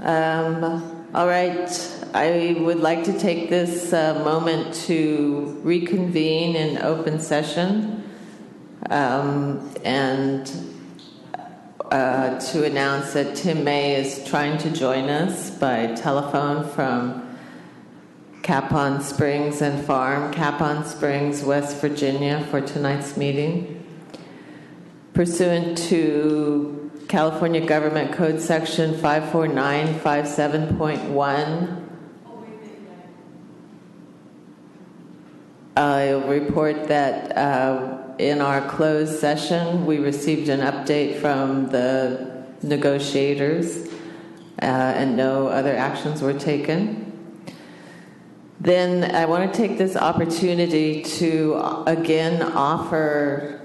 All right. I would like to take this moment to reconvene in open session and to announce that Tim May is trying to join us by telephone from Capon Springs and Farm, Capon Springs, West Virginia, for tonight's meeting. Pursuant to California Government Code Section 54957.1, I'll report that in our closed session, we received an update from the negotiators and no other actions were taken. Then I want to take this opportunity to again offer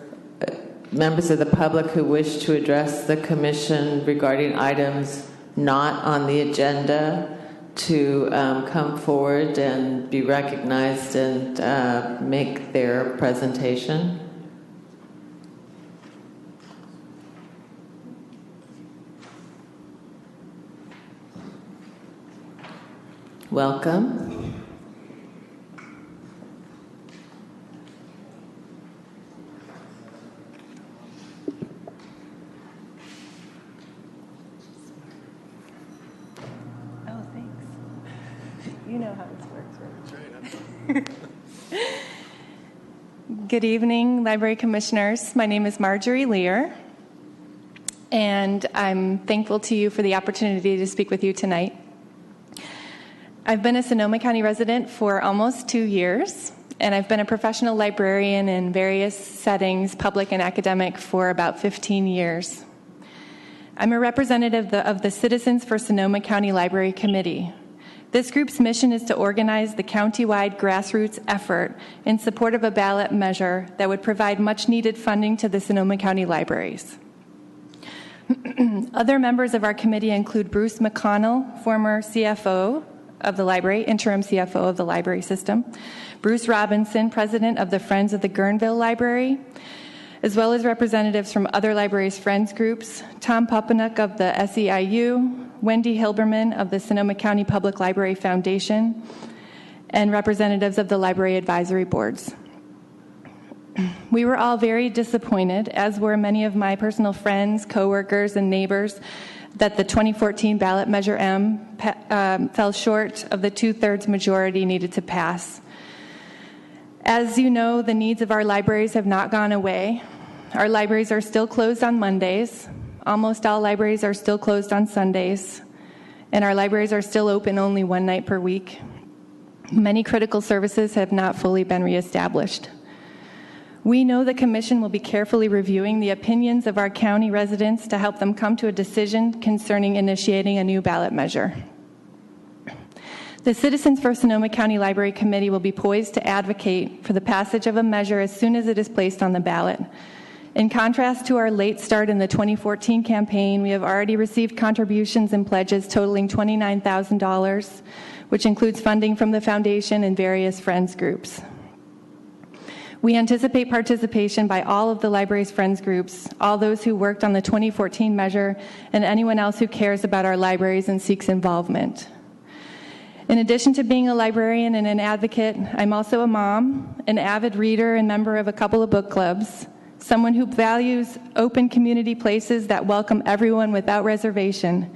members of the public who wish to address the Commission regarding items not on the agenda to come forward and be recognized and make their presentation. Welcome. You know how this works, right? Good evening, Library Commissioners. My name is Marjorie Lear, and I'm thankful to you for the opportunity to speak with you tonight. I've been a Sonoma County resident for almost 2 years, and I've been a professional librarian in various settings, public and academic, for about 15 years. I'm a representative of the Citizens for Sonoma County Library Committee. This group's mission is to organize the county-wide grassroots effort in support of a ballot measure that would provide much-needed funding to the Sonoma County libraries. Other members of our committee include Bruce McConnell, former CFO of the library, interim CFO of the library system, Bruce Robinson, president of the Friends of the Guerneville Library, as well as representatives from other libraries' friends groups, Tom Popenook of the SEIU, Wendy Hilberman of the Sonoma County Public Library Foundation, and representatives of the library advisory boards. We were all very disappointed, as were many of my personal friends, coworkers, and neighbors, that the 2014 ballot measure M fell short of the 2/3 majority needed to pass. As you know, the needs of our libraries have not gone away. Our libraries are still closed on Mondays. Almost all libraries are still closed on Sundays, and our libraries are still open only one night per week. Many critical services have not fully been reestablished. We know the Commission will be carefully reviewing the opinions of our county residents to help them come to a decision concerning initiating a new ballot measure. The Citizens for Sonoma County Library Committee will be poised to advocate for the passage of a measure as soon as it is placed on the ballot. In contrast to our late start in the 2014 campaign, we have already received contributions and pledges totaling $29,000, which includes funding from the foundation and various friends groups. We anticipate participation by all of the library's friends groups, all those who worked on the 2014 measure, and anyone else who cares about our libraries and seeks involvement. In addition to being a librarian and an advocate, I'm also a mom, an avid reader and member of a couple of book clubs, someone who values open community places that welcome everyone without reservation,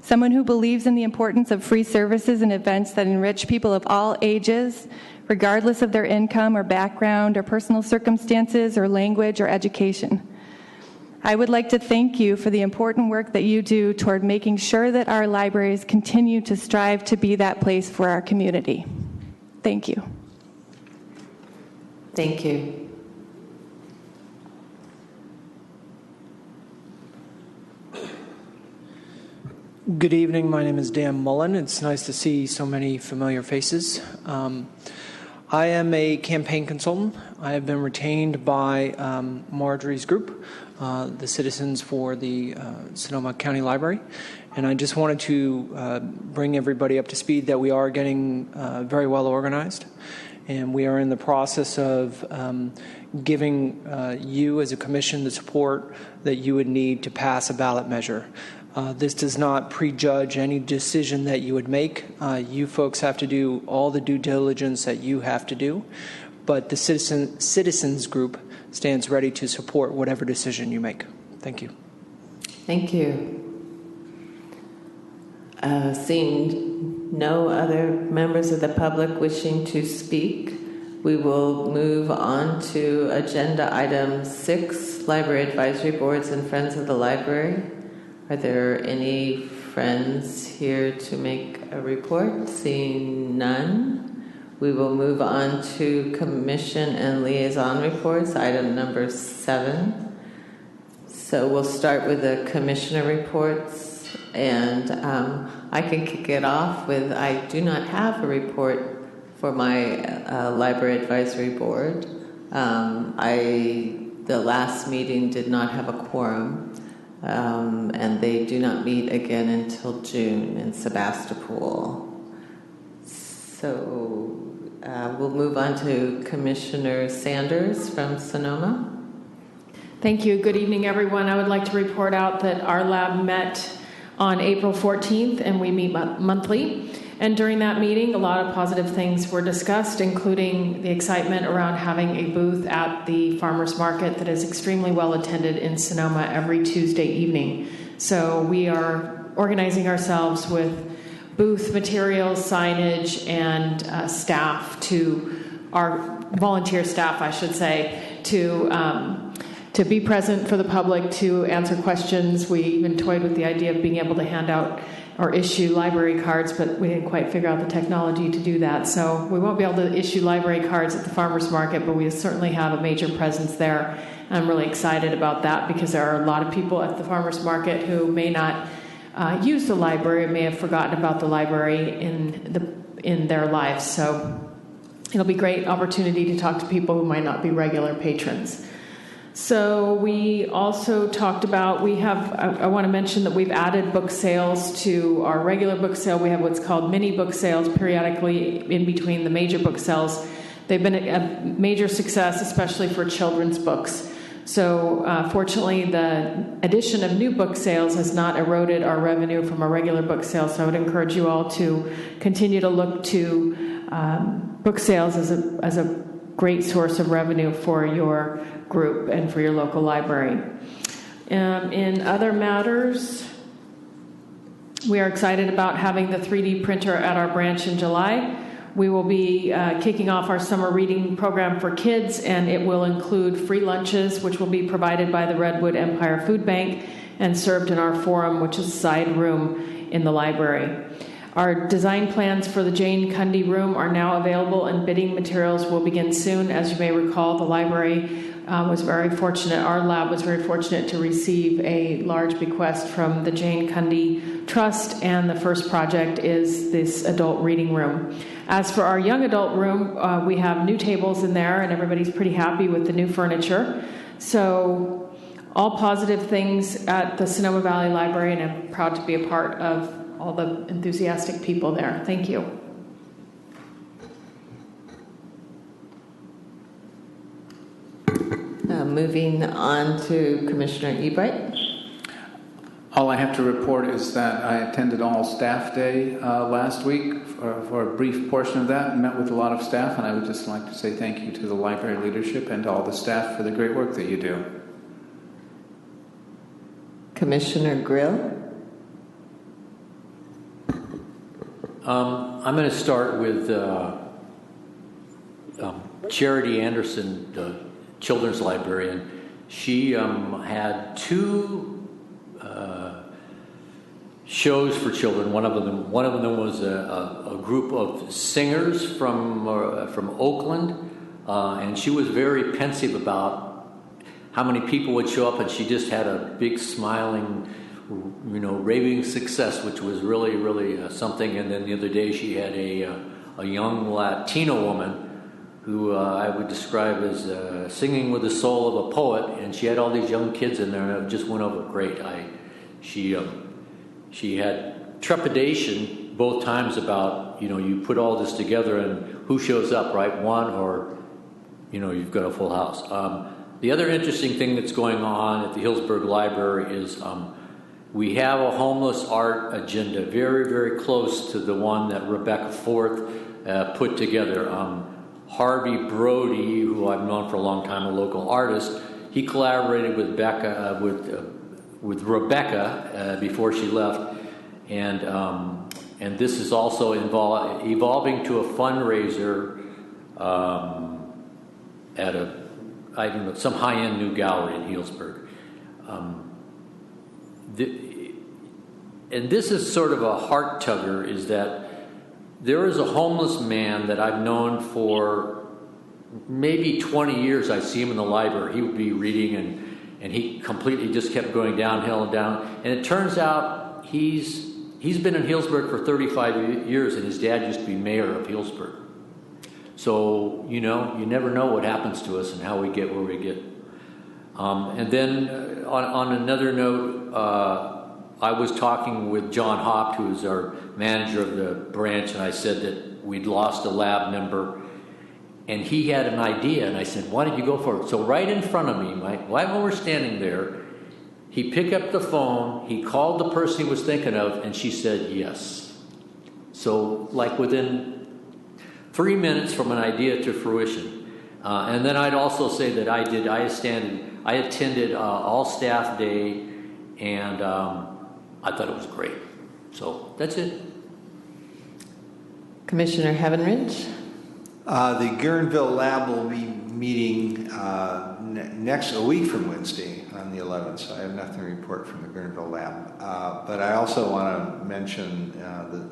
someone who believes in the importance of free services and events that enrich people of all ages, regardless of their income or background or personal circumstances or language or education. I would like to thank you for the important work that you do toward making sure that our libraries continue to strive to be that place for our community. Thank you. Thank you. Good evening. My name is Dan Mullen. It's nice to see so many familiar faces. I am a campaign consultant. I have been retained by Marjorie's group, the Citizens for the Sonoma County Library. And I just wanted to bring everybody up to speed that we are getting very well organized. And we are in the process of giving you as a commission the support that you would need to pass a ballot measure. This does not prejudge any decision that you would make. You folks have to do all the due diligence that you have to do, but the citizens group stands ready to support whatever decision you make. Thank you. Thank you. Seeing no other members of the public wishing to speak, we will move on to agenda item 6, Library Advisory Boards and Friends of the Library. Are there any friends here to make a report? Seeing none, we will move on to Commission and Liaison Reports, item number 7. So we'll start with the Commissioner reports, and I can kick it off with, I do not have a report for my Library Advisory Board. The last meeting did not have a quorum, and they do not meet again until June in Sebastopol. So we'll move on to Commissioner Sanders from Sonoma. Thank you. Good evening, everyone. I would like to report out that our lab met on April 14th, and we meet monthly. And during that meeting, a lot of positive things were discussed, including the excitement around having a booth at the farmers market that is extremely well attended in Sonoma every Tuesday evening. So we are organizing ourselves with booth materials, signage, and staff our volunteer staff, I should say, to be present for the public, to answer questions. We even toyed with the idea of being able to hand out or issue library cards, but we didn't quite figure out the technology to do that. So we won't be able to issue library cards at the farmers market, but we certainly have a major presence there. I'm really excited about that because there are a lot of people at the farmers market who may not use the library, may have forgotten about the library in their lives. So it'll be a great opportunity to talk to people who might not be regular patrons. So we also talked about, I want to mention that we've added book sales to our regular book sale. We have what's called mini book sales periodically in between the major book sales. They've been a major success, especially for children's books. So fortunately, the addition of new book sales has not eroded our revenue from our regular book sales. So I would encourage you all to continue to look to book sales as a great source of revenue for your group and for your local library. In other matters, we are excited about having the 3D printer at our branch in July. We will be kicking off our summer reading program for kids, and it will include free lunches, which will be provided by the Redwood Empire Food Bank and served in our forum, which is a side room in the library. Our design plans for the Jane Cundy room are now available, and bidding materials will begin soon. As you may recall, the library was very fortunate, our lab was very fortunate to receive a large bequest from the Jane Cundy Trust, and the first project is this adult reading room. As for our young adult room, we have new tables in there, and everybody's pretty happy with the new furniture. So all positive things at the Sonoma Valley Library, and I'm proud to be a part of all the enthusiastic people there. Thank you. Moving on to Commissioner Ebright. All I have to report is that I attended All Staff Day last week for a brief portion of that and met with a lot of staff, and I would just like to say thank you to the library leadership and to all the staff for the great work that you do. Commissioner Grill. I'm going to start with Charity Anderson, the children's librarian. She had 2 shows for children. One of them was a group of singers from Oakland, and she was very pensive about how many people would show up, and she just had a big smiling, raving success, which was really, really something. And then the other day she had a young Latino woman who I would describe as singing with the soul of a poet, and she had all these young kids in there, and it just went over great. She had trepidation both times about, you put all this together and who shows up, right? One, or, you've got a full house. The other interesting thing that's going on at the Hillsburg Library is we have a homeless art agenda, very, very close to the one that Rebecca Forth put together. Harvey Brody, who I've known for a long time, a local artist, he collaborated with with Rebecca before she left, and this is also evolving to a fundraiser at some high-end new gallery in Healdsburg. And this is sort of a heart tugger, is that there is a homeless man that I've known for maybe 20 years. I see him in the library. He would be reading, and he completely just kept going downhill and down. And it turns out he's been in Healdsburg for 35 years, and his dad used to be mayor of Healdsburg. So, you never know what happens to us and how we get where we get. And then on another note, I was talking with John Hopt, who is our manager of the branch, and I said that we'd lost a lab member. And he had an idea, and I said, why don't you go for it? So right in front of me, right when we're standing there, he picked up the phone, he called the person he was thinking of, and she said yes. So like within 3 minutes from an idea to fruition. And then I'd also say that I attended all staff day, and I thought it was great. So that's it. Commissioner Heavenridge? The Guerneville Lab will be meeting a week from Wednesday on the 11th, so I have nothing to report from the Guerneville Lab. But I also want to mention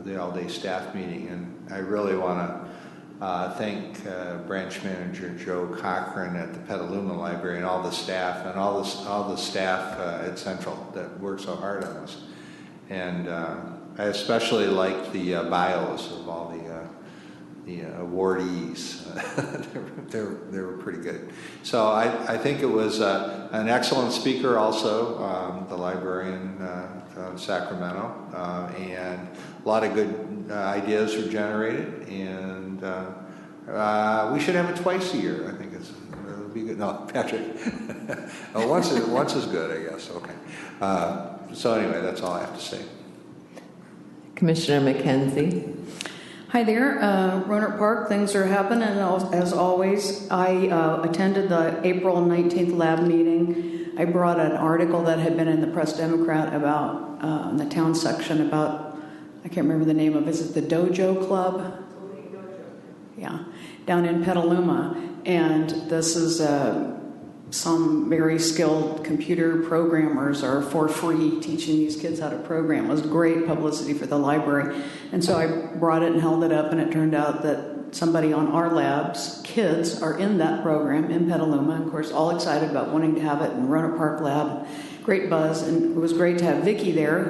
the all-day staff meeting, and I really want to thank branch manager Joe Cochran at the Petaluma Library and all the staff and all the staff at Central that worked so hard on this. And I especially like the bios of all the awardees. they were pretty good. So I think it was an excellent speaker also, the librarian from Sacramento, and a lot of good ideas were generated, and we should have it twice a year. I think it'll be good. No, Patrick. once is good, I guess. Okay. So anyway, that's all I have to say. Commissioner McKenzie? Hi there, Rohnert Park, things are happening, as always. I attended the April 19th lab meeting. I brought an article that had been in the Press Democrat about, in the town section about, I can't remember the name of it, is it the Dojo Club? Yeah, down in Petaluma. And this is some very skilled computer programmers are for free teaching these kids how to program. It was great publicity for the library. And so I brought it and held it up, and it turned out that somebody on our lab's kids are in that program in Petaluma. And of course, all excited about wanting to have it in Rohnert Park Lab. Great buzz. And it was great to have Vicki there,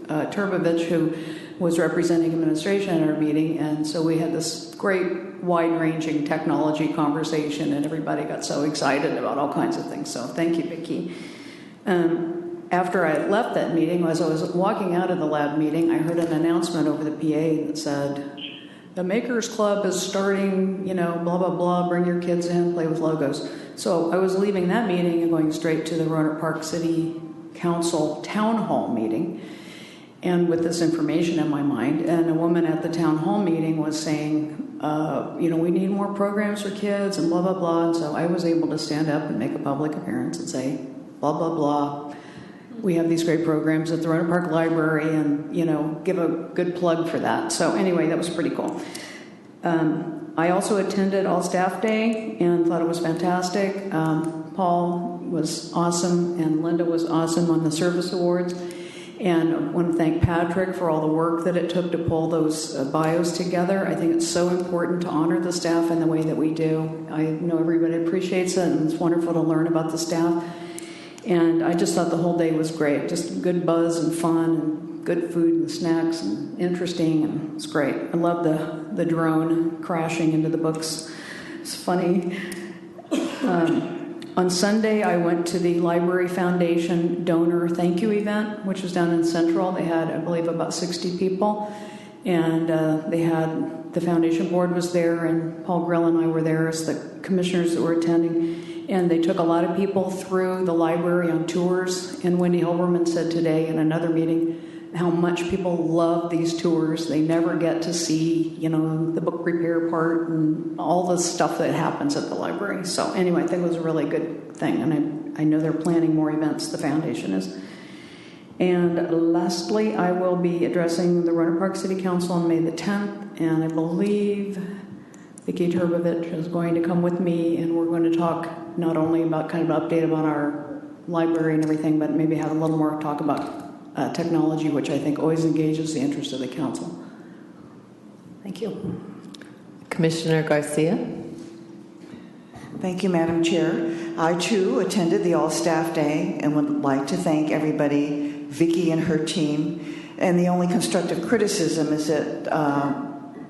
Turbovich, who was representing administration at our meeting. And so we had this great wide-ranging technology conversation, and everybody got so excited about all kinds of things. So thank you, Vicki. After I left that meeting, as I was walking out of the lab meeting, I heard an announcement over the PA that said, the Makers Club is starting, blah, blah, blah, bring your kids in, play with logos. So I was leaving that meeting and going straight to the Rohnert Park City Council Town Hall meeting, and with this information in my mind. And a woman at the town hall meeting was saying, we need more programs for kids and blah, blah, blah. And so I was able to stand up and make a public appearance and say, blah, blah, blah. We have these great programs at the Rohnert Park Library, and, give a good plug for that. So anyway, that was pretty cool. I also attended All Staff Day and thought it was fantastic. Paul was awesome, and Linda was awesome on the service awards. And I want to thank Patrick for all the work that it took to pull those bios together. I think it's so important to honor the staff in the way that we do. I know everybody appreciates it, and it's wonderful to learn about the staff. And I just thought the whole day was great. Just good buzz and fun and good food and snacks and interesting, and it's great. I love the drone crashing into the books. It's funny. On Sunday, I went to the Library Foundation donor thank you event, which was down in Central. They had, I believe, about 60 people. And the foundation board was there, and Paul Grill and I were there as the commissioners that were attending. and they took a lot of people through the library on tours. And Wendy Hilberman said today in another meeting how much people love these tours. They never get to see, the book repair part and all the stuff that happens at the library. So anyway, I think it was a really good thing, and I know they're planning more events, the foundation is. And lastly, I will be addressing the Rohnert Park City Council on May the 10th, and I believe Vicki Turbovich is going to come with me, and we're going to talk not only about kind of an update about our library and everything, but maybe have a little more talk about technology, which I think always engages the interest of the council. Thank you. Commissioner Garcia. Thank you, Madam Chair. I, too, attended the All-Staff Day and would like to thank everybody, Vicki and her team. And the only constructive criticism is that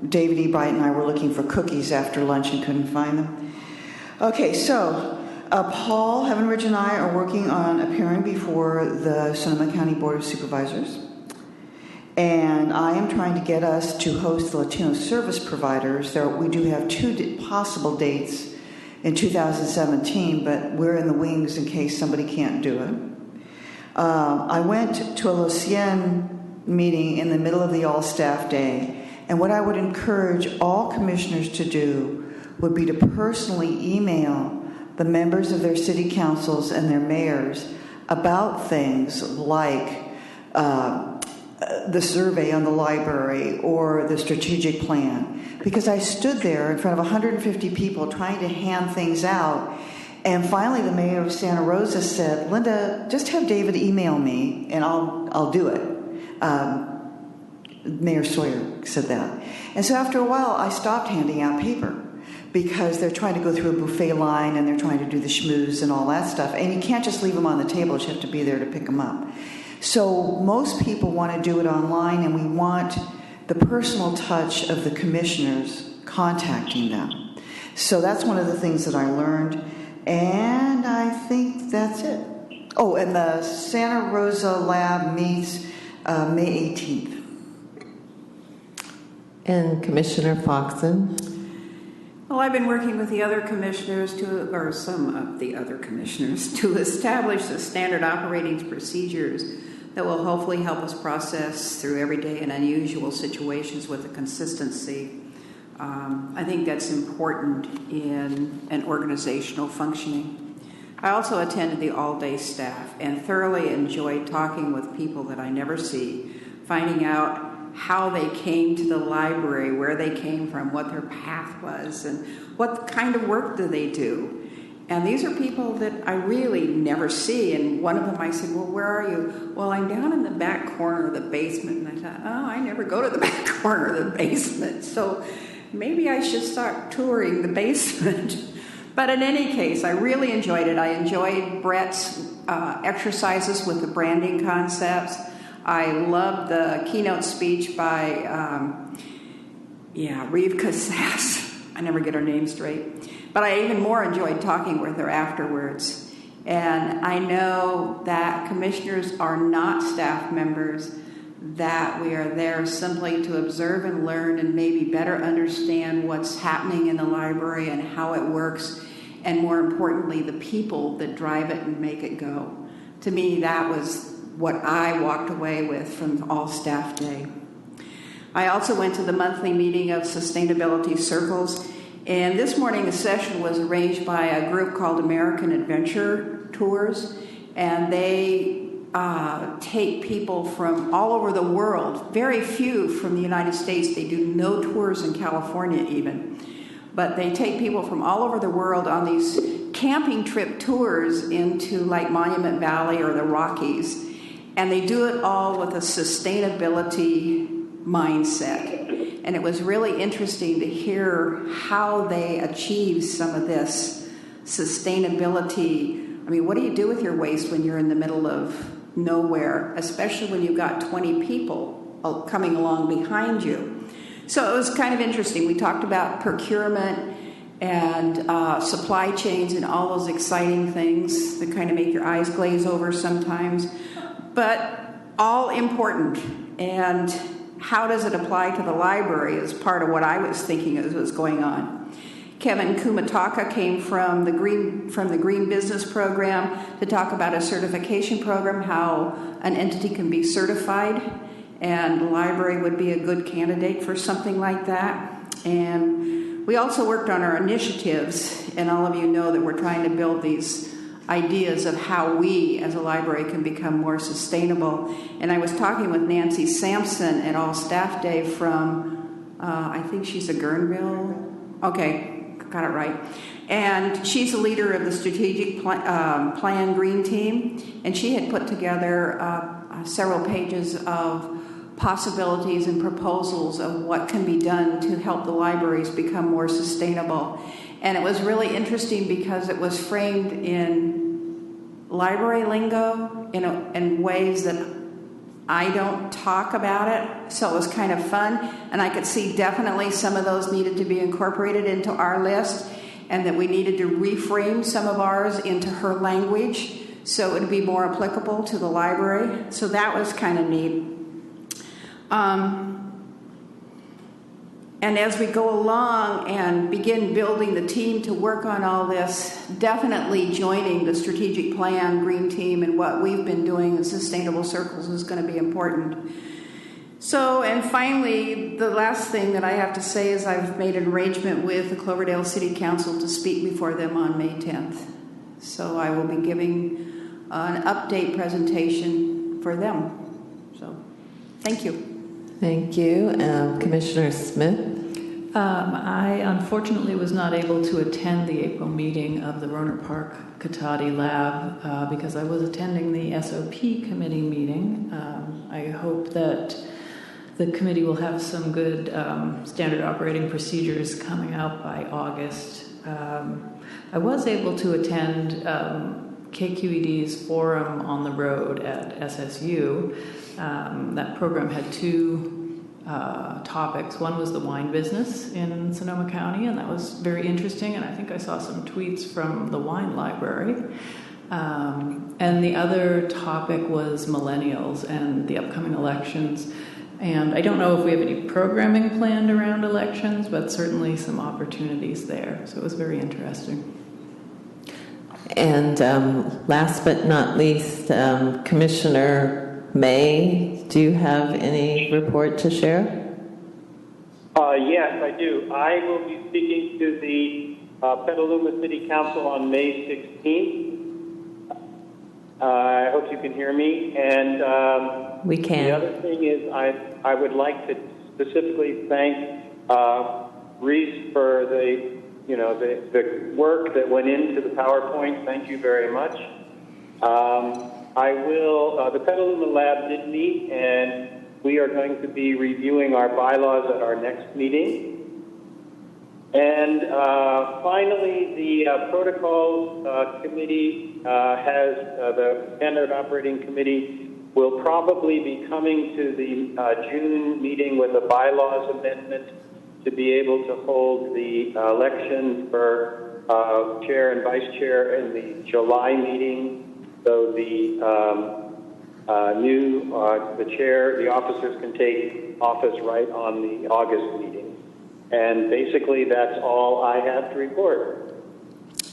David E. Bright and I were looking for cookies after lunch and couldn't find them. Okay, so Paul Heavenridge and I are working on appearing before the Sonoma County Board of Supervisors. And I am trying to get us to host the Latino service providers. We do have 2 possible dates in 2017, but we're in the wings in case somebody can't do it. I went to a Lucien meeting in the middle of the All-Staff Day, and what I would encourage all commissioners to do would be to personally email the members of their city councils and their mayors about things like the survey on the library or the strategic plan. Because I stood there in front of 150 people trying to hand things out, and finally the mayor of Santa Rosa said, "Linda, just have David email me and I'll do it." Mayor Sawyer said that. And so after a while I stopped handing out paper, because they're trying to go through a buffet line and they're trying to do the schmooze and all that stuff. And you can't just leave them on the table. You have to be there to pick them up. So most people want to do it online, and we want the personal touch of the commissioners contacting them. So that's one of the things that I learned. And I think that's it. Oh, and the Santa Rosa Lab meets May 18th. And Commissioner Foxen. Well, I've been working with the other commissioners some of the other commissioners to establish the standard operating procedures that will hopefully help us process through everyday and unusual situations with a consistency. I think that's important in an organizational functioning. I also attended the all-day staff and thoroughly enjoyed talking with people that I never see, finding out how they came to the library, where they came from, what their path was, and what kind of work do they do. And these are people that I really never see. And one of them, I said, "Well, where are you?" "Well, I'm down in the back corner of the basement." And I thought, "Oh, I never go to the back corner of the basement. So maybe I should start touring the basement." But in any case, I really enjoyed it. I enjoyed Brett's exercises with the branding concepts. I loved the keynote speech by, Rivka Sass. I never get her name straight. But I even more enjoyed talking with her afterwards. And I know that commissioners are not staff members, that we are there simply to observe and learn and maybe better understand what's happening in the library and how it works, and more importantly, the people that drive it and make it go. To me, that was what I walked away with from All Staff Day. I also went to the monthly meeting of Sustainability Circles, and this morning's session was arranged by a group called American Adventure Tours, and they take people from all over the world, very few from the United States. They do no tours in California even, but they take people from all over the world on these camping trip tours into like Monument Valley or the Rockies, and they do it all with a sustainability mindset. And it was really interesting to hear how they achieve some of this sustainability. I mean, what do you do with your waste when you're in the middle of nowhere, especially when you've got 20 people coming along behind you? So it was kind of interesting. We talked about procurement and supply chains and all those exciting things that kind of make your eyes glaze over sometimes, but all important. And how does it apply to the library is part of what I was thinking as was going on. Kevin Kumataka came from the Green Business Program to talk about a certification program, how an entity can be certified, and the library would be a good candidate for something like that. And we also worked on our initiatives, and all of you know that we're trying to build these ideas of how we as a library can become more sustainable. And I was talking with Nancy Sampson at All Staff Day from, I think she's a Guerneville. Okay, got it right. And she's the leader of the strategic plan Green Team, and she had put together several pages of possibilities and proposals of what can be done to help the libraries become more sustainable. And it was really interesting because it was framed in library lingo in ways that I don't talk about it, so it was kind of fun. And I could see definitely some of those needed to be incorporated into our list, and that we needed to reframe some of ours into her language so it would be more applicable to the library. So that was kind of neat. And as we go along and begin building the team to work on all this, definitely joining the strategic plan Green Team and what we've been doing in Sustainable Circles is going to be important. So, and finally, the last thing that I have to say is I've made an arrangement with the Cloverdale City Council to speak before them on May 10th. So I will be giving an update presentation for them. So, thank you. Thank you. Commissioner Smith? I unfortunately was not able to attend the April meeting of the Rohnert Park Katati Lab because I was attending the SOP committee meeting. I hope that the committee will have some good standard operating procedures coming out by August. I was able to attend KQED's Forum on the Road at SSU. That program had two topics. One was the wine business in Sonoma County, and that was very interesting, and I think I saw some tweets from the wine library. And the other topic was millennials and the upcoming elections. And I don't know if we have any programming planned around elections, but certainly some opportunities there. So it was very interesting. And last but not least, Commissioner May, do you have any report to share? Yes, I do. I will be speaking to the Petaluma City Council on May 16th. I hope you can hear me. And we can. The other thing is I would like to specifically thank Reese for the work that went into the PowerPoint. Thank you very much. The Petaluma Lab did meet, and we are going to be reviewing our bylaws at our next meeting. And finally, the Protocols Committee the Standard Operating Committee will probably be coming to the June meeting with a bylaws amendment to be able to hold the election for chair and vice chair in the July meeting. So the the officers can take office right on the August meeting. And basically that's all I have to report.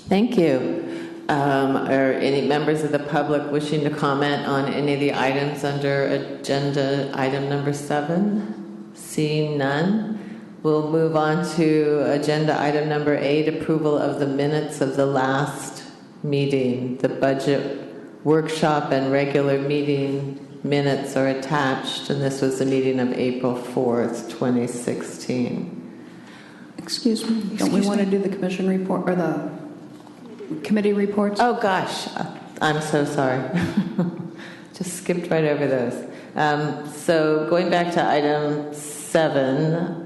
Thank you. Are any members of the public wishing to comment on any of the items under agenda item number 7? Seeing none, we'll move on to agenda item number 8, approval of the minutes of the last meeting. The budget workshop and regular meeting minutes are attached, and this was the meeting of April 4th, 2016. Excuse me. Don't we want to do the commission report or the committee reports? Oh gosh, I'm so sorry. Just skipped right over those. So going back to item 7,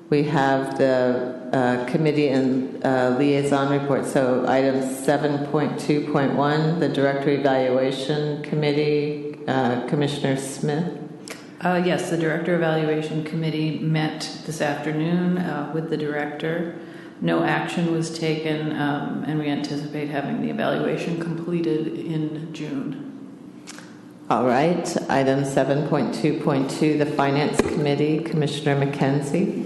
we have the committee and liaison report. So item 7.2.1, the Director Evaluation Committee, Commissioner Smith. Yes, the Director Evaluation Committee met this afternoon with the Director. No action was taken, and we anticipate having the evaluation completed in June. All right. Item 7.2.2, the Finance Committee, Commissioner McKenzie.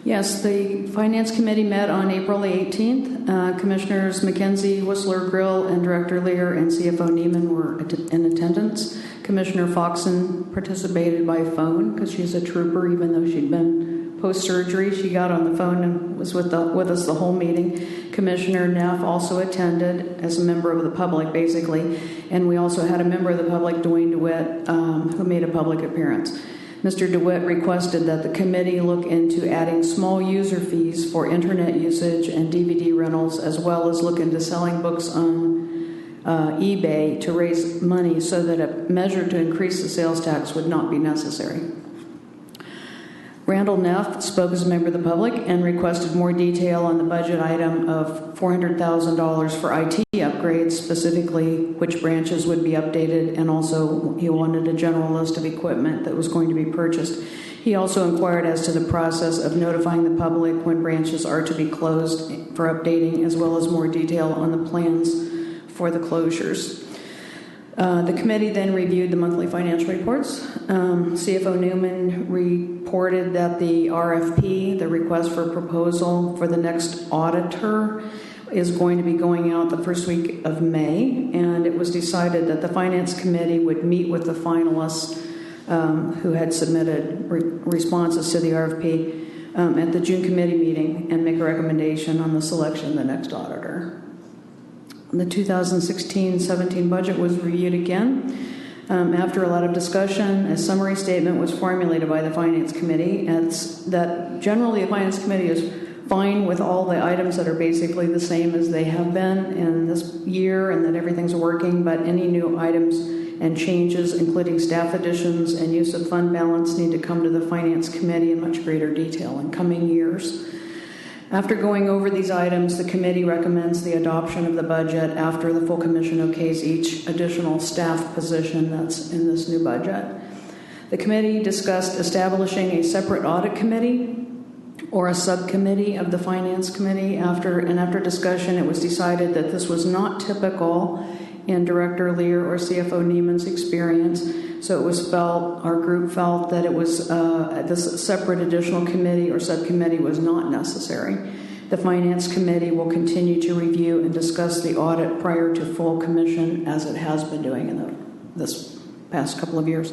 Yes, the Finance Committee met on April the 18th. Commissioners McKenzie, Whistler, Grill, and Director Lear and CFO Neiman were in attendance. Commissioner Foxen participated by phone because she's a trooper, even though she'd been post-surgery. She got on the phone and was with us the whole meeting. Commissioner Neff also attended as a member of the public, basically. And we also had a member of the public, Dwayne DeWitt, who made a public appearance. Mr. DeWitt requested that the committee look into adding small user fees for internet usage and DVD rentals, as well as look into selling books on eBay to raise money so that a measure to increase the sales tax would not be necessary. Randall Neff spoke as a member of the public and requested more detail on the budget item of $400,000 for IT upgrades, specifically which branches would be updated, and also he wanted a general list of equipment that was going to be purchased. He also inquired as to the process of notifying the public when branches are to be closed for updating, as well as more detail on the plans for the closures. The committee then reviewed the monthly financial reports. CFO Newman reported that the RFP, the request for proposal for the next auditor, is going to be going out the first week of May, and it was decided that the Finance Committee would meet with the finalists who had submitted responses to the RFP at the June committee meeting and make a recommendation on the selection of the next auditor. The 2016-17 budget was reviewed again. After a lot of discussion, a summary statement was formulated by the Finance Committee. It's that generally the Finance Committee is fine with all the items that are basically the same as they have been in this year, and that everything's working, but any new items and changes, including staff additions and use of fund balance, need to come to the Finance Committee in much greater detail in coming years. After going over these items, the committee recommends the adoption of the budget after the full commission okays each additional staff position that's in this new budget. The committee discussed establishing a separate audit committee or a subcommittee of the Finance Committee. After discussion, it was decided that this was not typical in Director Lear or CFO Neiman's experience. So it was our group felt that it was this separate additional committee or subcommittee was not necessary. The Finance Committee will continue to review and discuss the audit prior to full commission, as it has been doing in this past couple of years.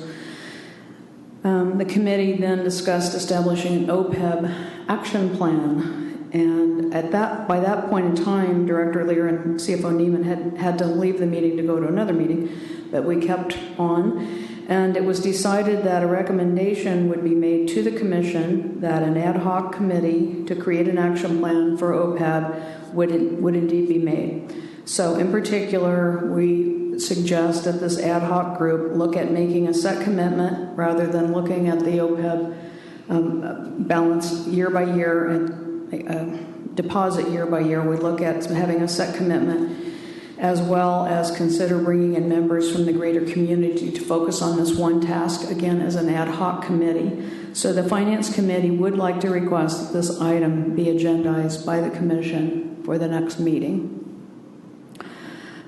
The committee then discussed establishing an OPEB action plan, and by that point in time, Director Lear and CFO Neiman had to leave the meeting to go to another meeting, but we kept on. And it was decided that a recommendation would be made to the Commission that an ad hoc committee to create an action plan for OPEB would indeed be made. So in particular, we suggest that this ad hoc group look at making a set commitment rather than looking at the OPEB balance year by year and deposit year by year. We look at having a set commitment, as well as consider bringing in members from the greater community to focus on this one task, again, as an ad hoc committee. So the Finance Committee would like to request that this item be agendized by the Commission for the next meeting.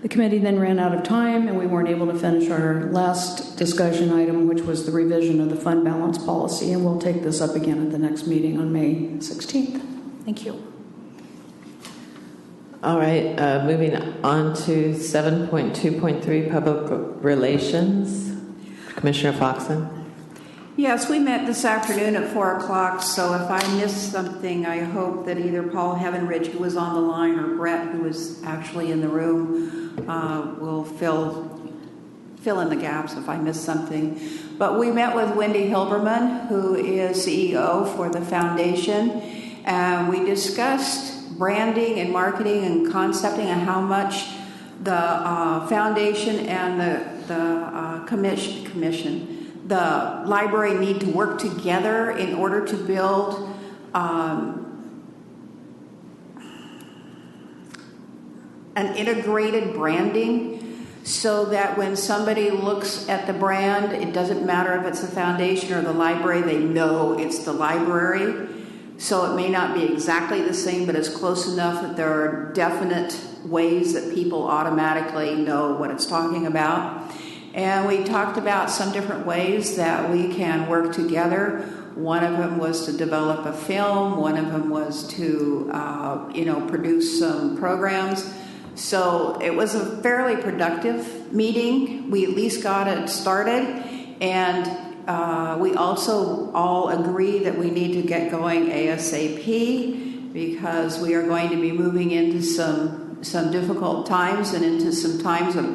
The committee then ran out of time, and we weren't able to finish our last discussion item, which was the revision of the fund balance policy, and we'll take this up again at the next meeting on May 16th. Thank you. All right, moving on to 7.2.3, Public Relations. Commissioner Foxen. Yes, we met this afternoon at 4 o'clock, so if I missed something, I hope that either Paul Heavenridge, who was on the line, or Brett, who was actually in the room, will fill in the gaps if I missed something. But we met with Wendy Hilberman, who is CEO for the foundation, and we discussed branding and marketing and concepting and how much the foundation and the the library need to work together in order to build an integrated branding, so that when somebody looks at the brand, it doesn't matter if it's the foundation or the library, they know it's the library. So it may not be exactly the same, but it's close enough that there are definite ways that people automatically know what it's talking about. And we talked about some different ways that we can work together. One of them was to develop a film. One of them was to, produce some programs. So it was a fairly productive meeting. We at least got it started. And we also all agree that we need to get going ASAP because we are going to be moving into some difficult times and into some times of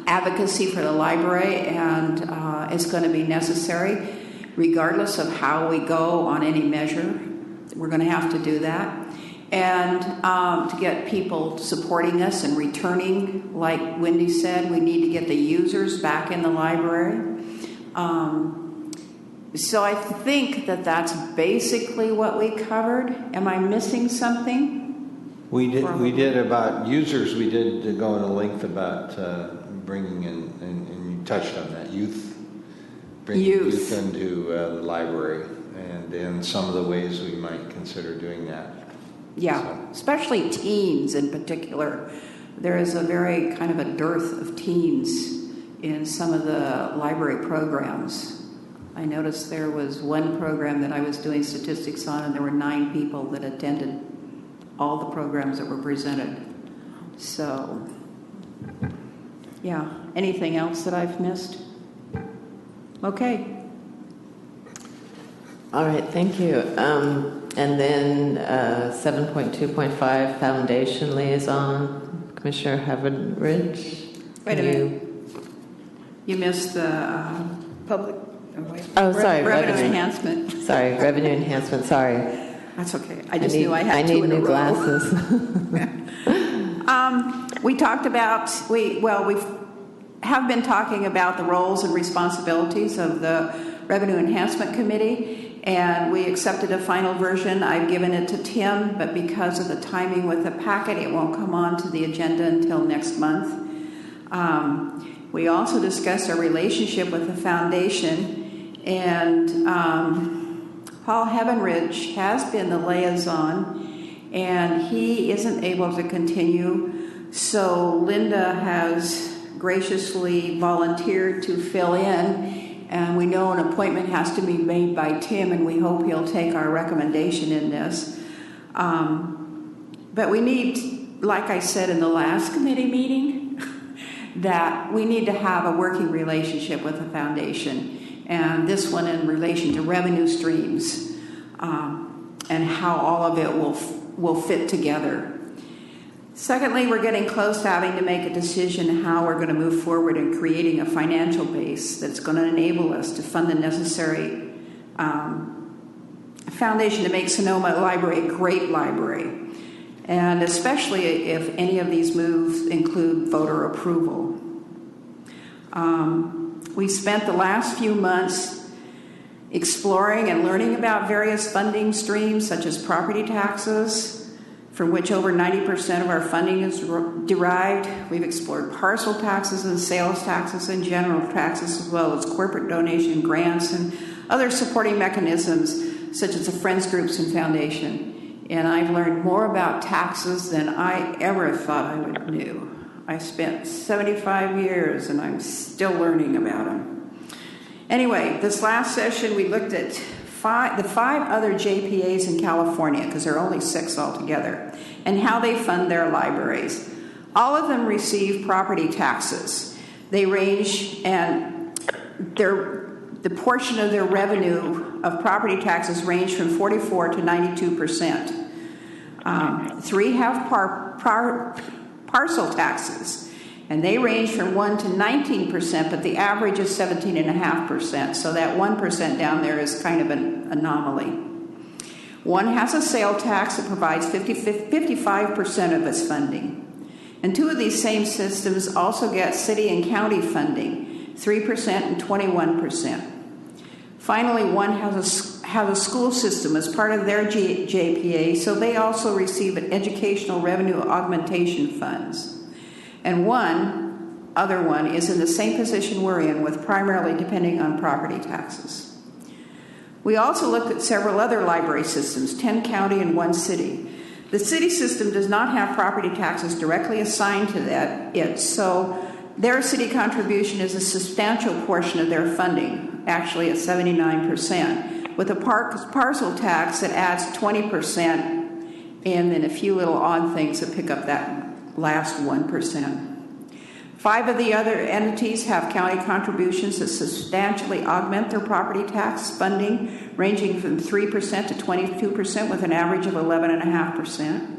advocacy for the library, and it's going to be necessary regardless of how we go on any measure. We're going to have to do that. And to get people supporting us and returning, like Wendy said, we need to get the users back in the library. So I think that's basically what we covered. Am I missing something? We did about users. We did go into length about bringing in, and you touched on that, bringing youth into the library, and in some of the ways we might consider doing that. Yeah, so. Especially teens in particular. There is a very kind of a dearth of teens in some of the library programs. I noticed there was one program that I was doing statistics on, and there were 9 people that attended all the programs that were presented. So, yeah. Anything else that I've missed? Okay. All right, thank you. And then 7.2.5, Foundation Liaison, Commissioner Havenridge. Wait a minute. You missed the Public. Revenue enhancement. Sorry, revenue enhancement. Sorry. That's okay. I knew I had 2 in a row. I need new glasses. We talked about we have been talking about the roles and responsibilities of the Revenue Enhancement Committee, and we accepted a final version. I've given it to Tim, but because of the timing with the packet, it won't come on to the agenda until next month. We also discussed our relationship with the foundation, and Paul Heavenridge has been the liaison, and he isn't able to continue, so Linda has graciously volunteered to fill in, and we know an appointment has to be made by Tim, and we hope he'll take our recommendation in this. But we need, like I said in the last committee meeting, that we need to have a working relationship with the foundation, and this one in relation to revenue streams, and how all of it will fit together. Secondly, we're getting close to having to make a decision how we're going to move forward in creating a financial base that's going to enable us to fund the necessary foundation to make Sonoma Library a great library, and especially if any of these moves include voter approval. We spent the last few months exploring and learning about various funding streams, such as property taxes, from which over 90% of our funding is derived. We've explored parcel taxes and sales taxes and general taxes, as well as corporate donation grants and other supporting mechanisms, such as the Friends Groups and Foundation. And I've learned more about taxes than I ever thought I would know. I spent 75 years and I'm still learning about them. Anyway, this last session we looked at the 5 other JPAs in California, because there are only 6 altogether, and how they fund their libraries. All of them receive property taxes. They range, and the portion of their revenue of property taxes range from 44 to 92%. 3 have parcel taxes, and they range from 1 to 19%, but the average is 17.5%. So that 1% down there is kind of an anomaly. 1 has a sale tax that provides 55% of its funding. And 2 of these same systems also get city and county funding, 3% and 21%. Finally, 1 has a school system as part of their JPA, so they also receive an educational revenue augmentation funds. And other one is in the same position we're in, with primarily depending on property taxes. We also looked at several other library systems, 10 county and 1 city. The city system does not have property taxes directly assigned to so their city contribution is a substantial portion of their funding, actually at 79%. with a parcel tax that adds 20%, and then a few little odd things that pick up that last 1%. 5 of the other entities have county contributions that substantially augment their property tax funding, ranging from 3% to 22%, with an average of 11.5%.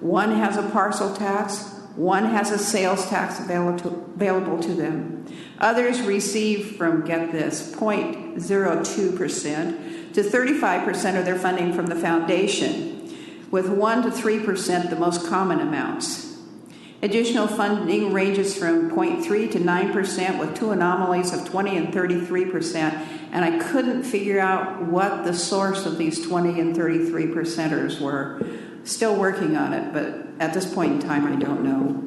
1 has a parcel tax. 1 has a sales tax available to them. Others receive from, get this, 0.02% to 35% of their funding from the foundation, with 1 to 3% the most common amounts. Additional funding ranges from 0.3 to 9%, with 2 anomalies of 20 and 33%, and I couldn't figure out what the source of these 20 and 33%ers were. Still working on it, but at this point in time, I don't know.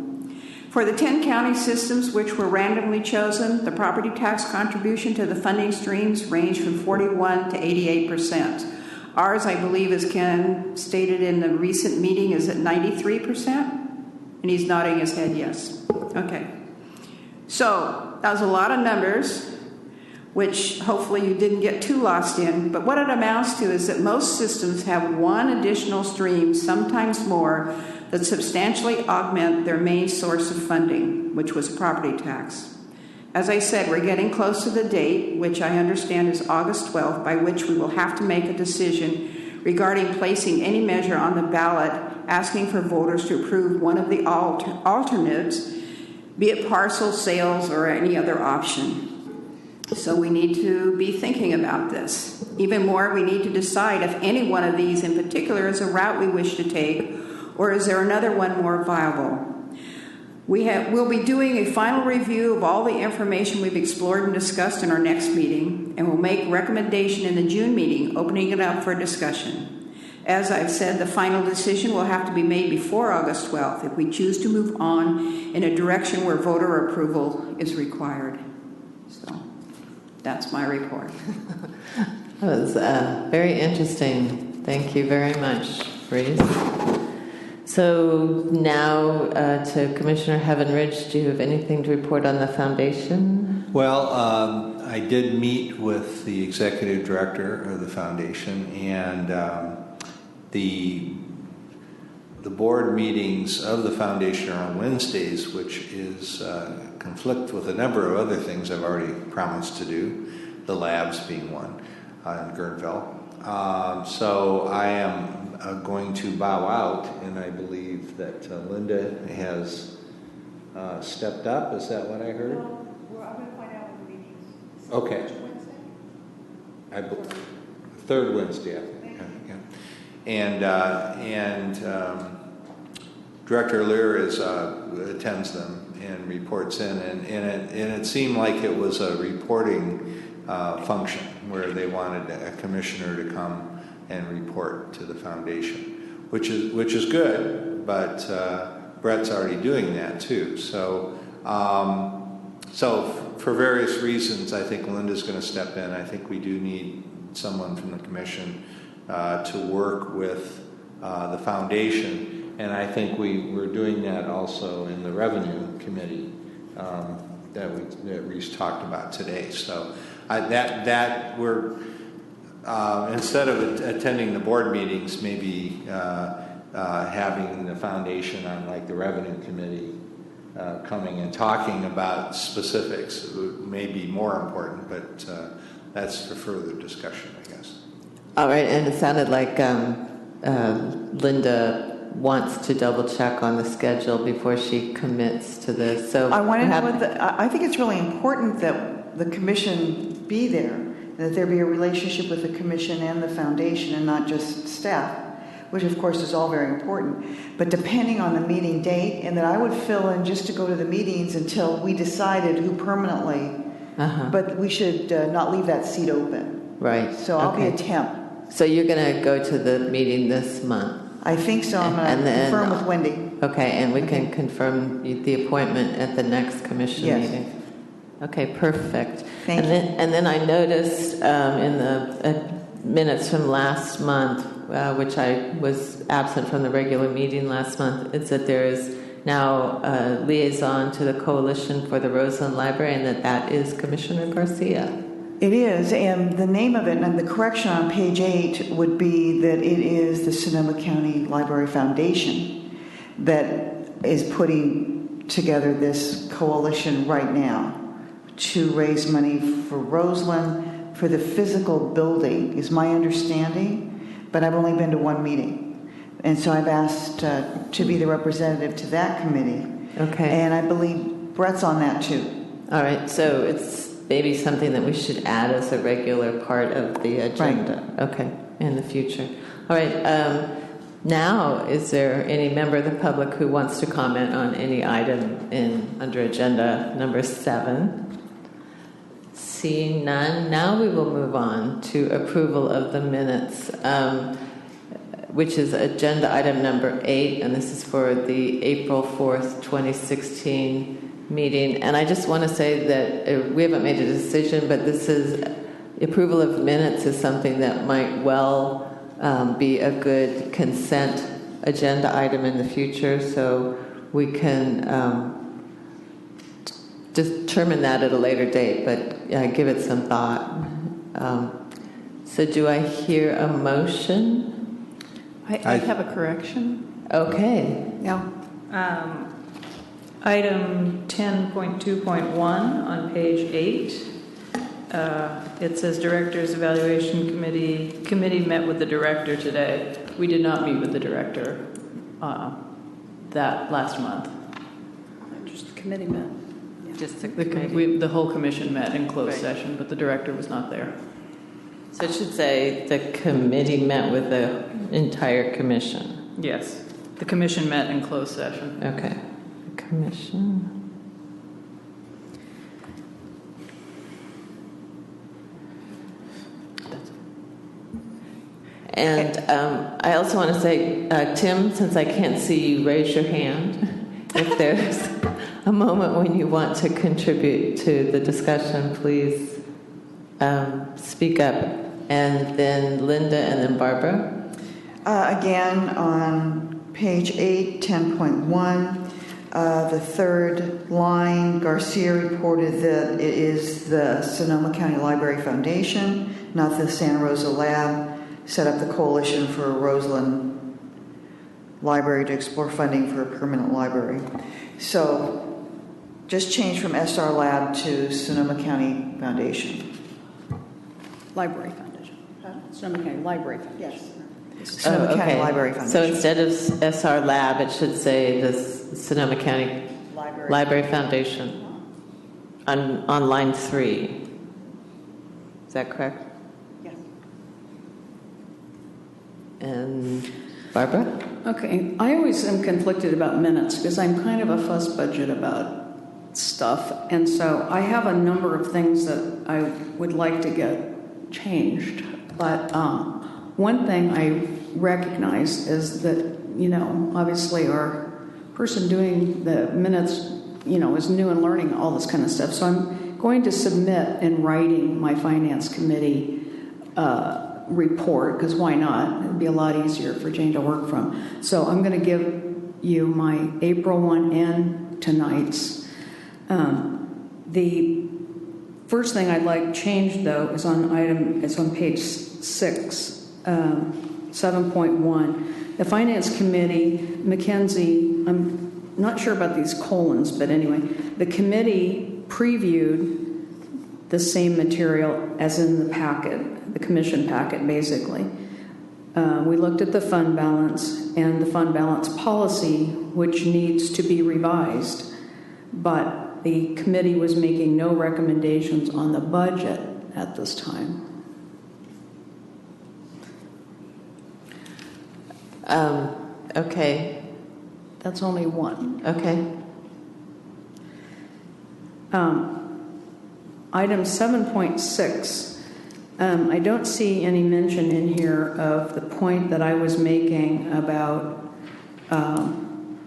For the 10 county systems which were randomly chosen, the property tax contribution to the funding streams ranged from 41 to 88%. Ours, I believe, as Ken stated in the recent meeting, is at 93%. And he's nodding his head yes. Okay. So that was a lot of numbers, which hopefully you didn't get too lost in. But what it amounts to is that most systems have 1 additional stream, sometimes more, that substantially augment their main source of funding, which was property tax. As I said, we're getting close to the date, which I understand is August 12th, by which we will have to make a decision regarding placing any measure on the ballot asking for voters to approve one of the alternates, be it parcel sales or any other option. So we need to be thinking about this. Even more, we need to decide if any one of these in particular is a route we wish to take, or is there another one more viable. We'll be doing a final review of all the information we've explored and discussed in our next meeting, and we'll make recommendation in the June meeting, opening it up for discussion. As I've said, the final decision will have to be made before August 12th if we choose to move on in a direction where voter approval is required. So that's my report. That was very interesting. Thank you very much, Reese. So now to Commissioner Heaven Ridge, do you have anything to report on the foundation? Well, I did meet with the executive director of the foundation, and the board meetings of the foundation are on Wednesdays, which is conflict with a number of other things I've already promised to do, the labs being one in Guerneville. So I am going to bow out, and I believe that Linda has stepped up. Is that what I heard? Well, I'm going to find out when the meeting is. Okay. Third Wednesday, I think. Yeah. And Director Lear attends them and reports in, and it seemed like it was a reporting function where they wanted a commissioner to come and report to the foundation, which is good, but Brett's already doing that too. So for various reasons, I think Linda's going to step in. I think we do need someone from the commission to work with the foundation, and I think we're doing that also in the revenue committee that Reese talked about today. So that we're instead of attending the board meetings, maybe having the foundation on like the revenue committee coming and talking about specifics may be more important, but that's for further discussion, I guess. All right, and it sounded like Linda wants to double check on the schedule before she commits to this. So I want to know I think it's really important that the commission be there, and that there be a relationship with the commission and the foundation, and not just staff, which of course is all very important. But depending on the meeting date, and that I would fill in just to go to the meetings until we decided who permanently. But we should not leave that seat open. Right. So I'll be a temp. So you're going to go to the meeting this month? I think so. I'm going to confirm with Wendy. Okay, and we can confirm the appointment at the next commission meeting. Okay, perfect. Thank you. And then I noticed in the minutes from last month, which I was absent from the regular meeting last month, it's that there is now a liaison to the Coalition for the Roseland Library, and that is Commissioner Garcia. It is, and the name of it, and the correction on page 8 would be that it is the Sonoma County Library Foundation that is putting together this coalition right now to raise money for Roseland for the physical building, is my understanding, but I've only been to one meeting. And so I've asked to be the representative to that committee. Okay. And I believe Brett's on that too. All right, so it's maybe something that we should add as a regular part of the agenda. Right. Okay, in the future. All right, now is there any member of the public who wants to comment on any item under agenda number 7? Seeing none, now we will move on to approval of the minutes, which is agenda item number 8, and this is for the April 4th, 2016 meeting. And I just want to say that we haven't made a decision, but this is approval of minutes is something that might well be a good consent agenda item in the future, so we can determine that at a later date, but give it some thought. So do I hear a motion? I have a correction. Okay. Yeah. Item 10.2.1 on page 8. It says Director's Evaluation Committee met with the director today. We did not meet with the director that last month. Just the committee met. Just the whole commission met in closed session, but the director was not there. So it should say the committee met with the entire commission. Yes, the commission met in closed session. Okay, the commission. And I also want to say, Tim, since I can't see you, raise your hand. If there's a moment when you want to contribute to the discussion, please speak up. And then Linda and then Barbara. Again, on page 8, 10.1, the third line, Garcia reported that it is the Sonoma County Library Foundation, not the Santa Rosa Lab, set up the coalition for Roseland Library to explore funding for a permanent library. So just change from SR Lab to Sonoma County Foundation. Library Foundation. Sonoma County Library Foundation. Yes. Sonoma County Library Foundation. So instead of SR Lab, it should say the Sonoma County Library Foundation on line 3. Is that correct? Yes. And Barbara? Okay, I always am conflicted about minutes because I'm kind of a fuss budget about stuff, and so I have a number of things that I would like to get changed. But one thing I recognize is that, obviously our person doing the minutes, is new and learning all this kind of stuff. So I'm going to submit in writing my finance committee report, because why not? It'd be a lot easier for Jane to work from. So I'm going to give you my April 1 and tonight's. The first thing I'd like changed, though, is on page 6, 7.1. The Finance Committee, Mackenzie, I'm not sure about these colons, but anyway, the committee previewed the same material as in the packet, the commission packet, basically. We looked at the fund balance and the fund balance policy, which needs to be revised, but the committee was making no recommendations on the budget at this time. Okay. That's only one. Okay. Item 7.6. I don't see any mention in here of the point that I was making about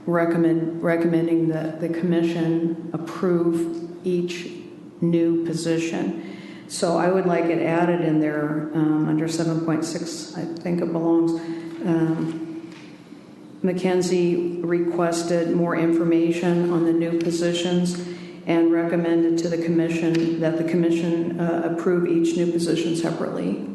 recommending that the commission approve each new position. So I would like it added in there under 7.6. I think it belongs. Mackenzie requested more information on the new positions, and recommended to the commission that the commission approve each new position separately.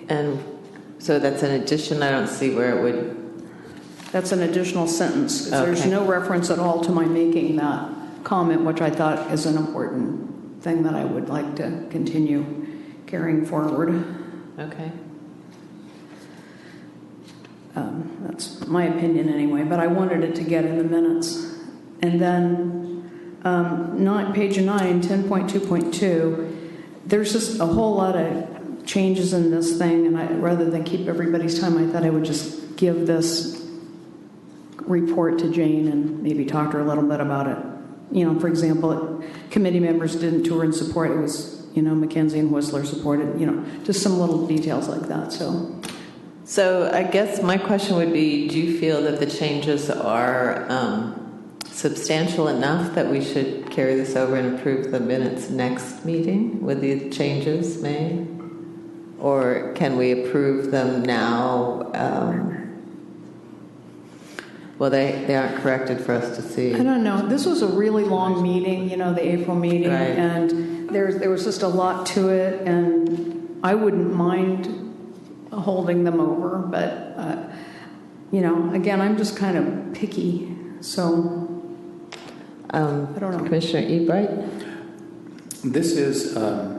And so that's an addition. I don't see where it would. That's an additional sentence. There's Okay. no reference at all to my making that comment, which I thought is an important thing that I would like to continue carrying forward. Okay. That's my opinion anyway, but I wanted it to get in the minutes. And then page 9, 10.2.2, there's just a whole lot of changes in this thing, and rather than keep everybody's time, I thought I would just give this report to Jane and maybe talk to her a little bit about it. For example, committee members didn't tour in support. It was, Mackenzie and Whistler supported, just some little details like that. So I guess my question would be, do you feel that the changes are substantial enough that we should carry this over and approve the minutes next meeting with the changes made? Or can we approve them now? Well, they aren't corrected for us to see. I don't know. This was a really long meeting, the April meeting, right. And there was just a lot to it, and I wouldn't mind holding them over, but again, I'm just kind of picky, so I don't know. Commissioner Ebright? This is, a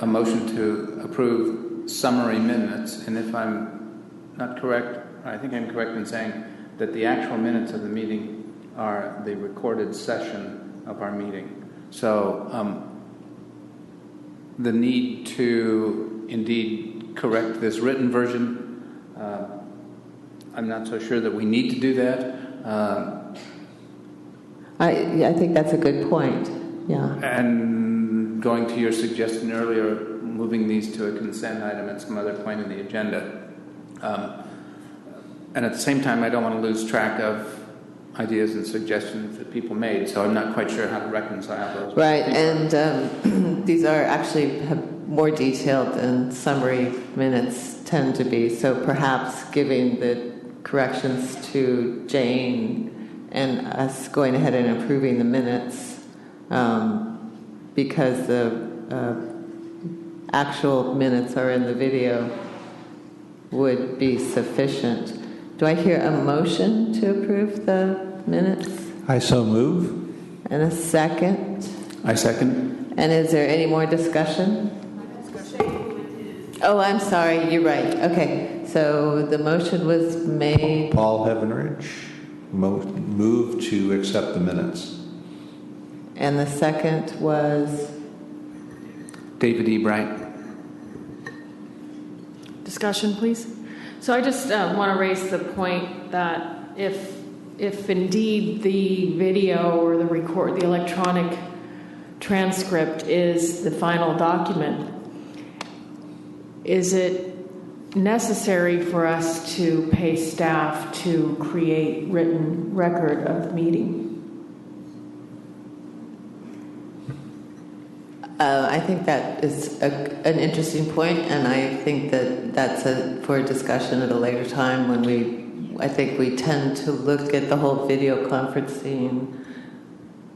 motion to approve summary minutes, and if I'm not correct, I think I'm correct in saying that the actual minutes of the meeting are the recorded session of our meeting. So the need to indeed correct this written version, I'm not so sure that we need to do that. I think that's a good point. Yeah. And going to your suggestion earlier, moving these to a consent item at some other point in the agenda. And at the same time, I don't want to lose track of ideas and suggestions that people made, so I'm not quite sure how to reconcile those. Right, and these are actually more detailed than summary minutes tend to be, so perhaps giving the corrections to Jane and us going ahead and approving the minutes because the actual minutes are in the video would be sufficient. Do I hear a motion to approve the minutes? I so move. And a second? I second. And is there any more discussion? Oh, I'm sorry. You're right. Okay. So the motion was made. Paul Heavenridge moved to accept the minutes. And the second was? David Ebright. Discussion, please. So I just want to raise the point that if indeed the video or the electronic transcript is the final document, is it necessary for us to pay staff to create written record of the meeting? I think that is an interesting point, and I think that that's for a discussion at a later time when I think we tend to look at the whole video conferencing,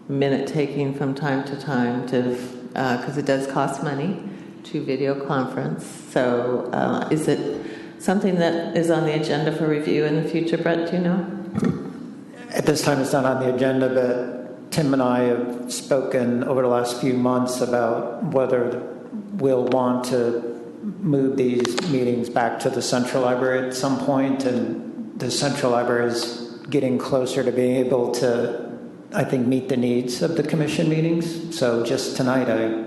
minute taking from time to time, because it does cost money to video conference. So is it something that is on the agenda for review in the future, Brett, do you know? At this time, it's not on the agenda, but Tim and I have spoken over the last few months about whether we'll want to move these meetings back to the Central Library at some point, and the Central Library is getting closer to being able to, I think, meet the needs of the commission meetings. So just tonight I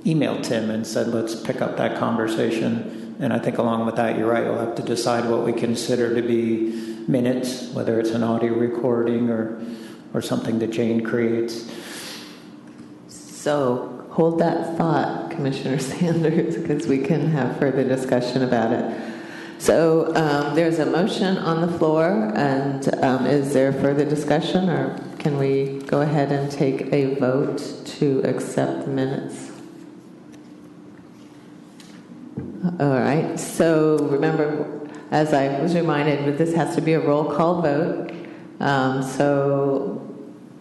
emailed Tim and said, let's pick up that conversation. And I think along with that, you're right, we'll have to decide what we consider to be minutes, whether it's an audio recording or something that Jane creates. So hold that thought, Commissioner Sanders, because we can have further discussion about it. So there's a motion on the floor, and is there further discussion, or can we go ahead and take a vote to accept the minutes? All right. So remember, as I was reminded, this has to be a roll call vote. So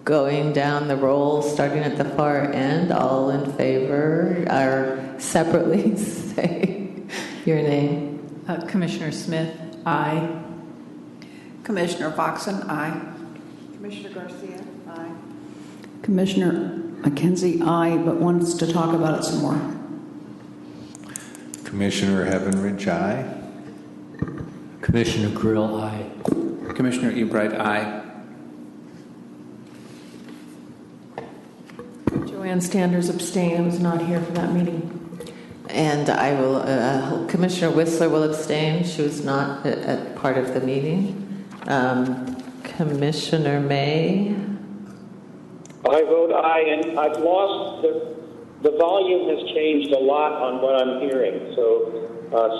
going down the roll, starting at the far end, all in favor, or separately say your name. Commissioner Smith, aye. Commissioner Foxen, aye. Commissioner Garcia, aye. Commissioner Mackenzie, aye, but wants to talk about it some more. Commissioner Heavenridge, aye. Commissioner Grill, aye. Commissioner Ebright, aye. Joanne Standers abstained. I was not here for that meeting. And I will, Commissioner Whistler will abstain. She was not at part of the meeting. Commissioner May. I vote aye, and I've lost the volume has changed a lot on what I'm hearing, so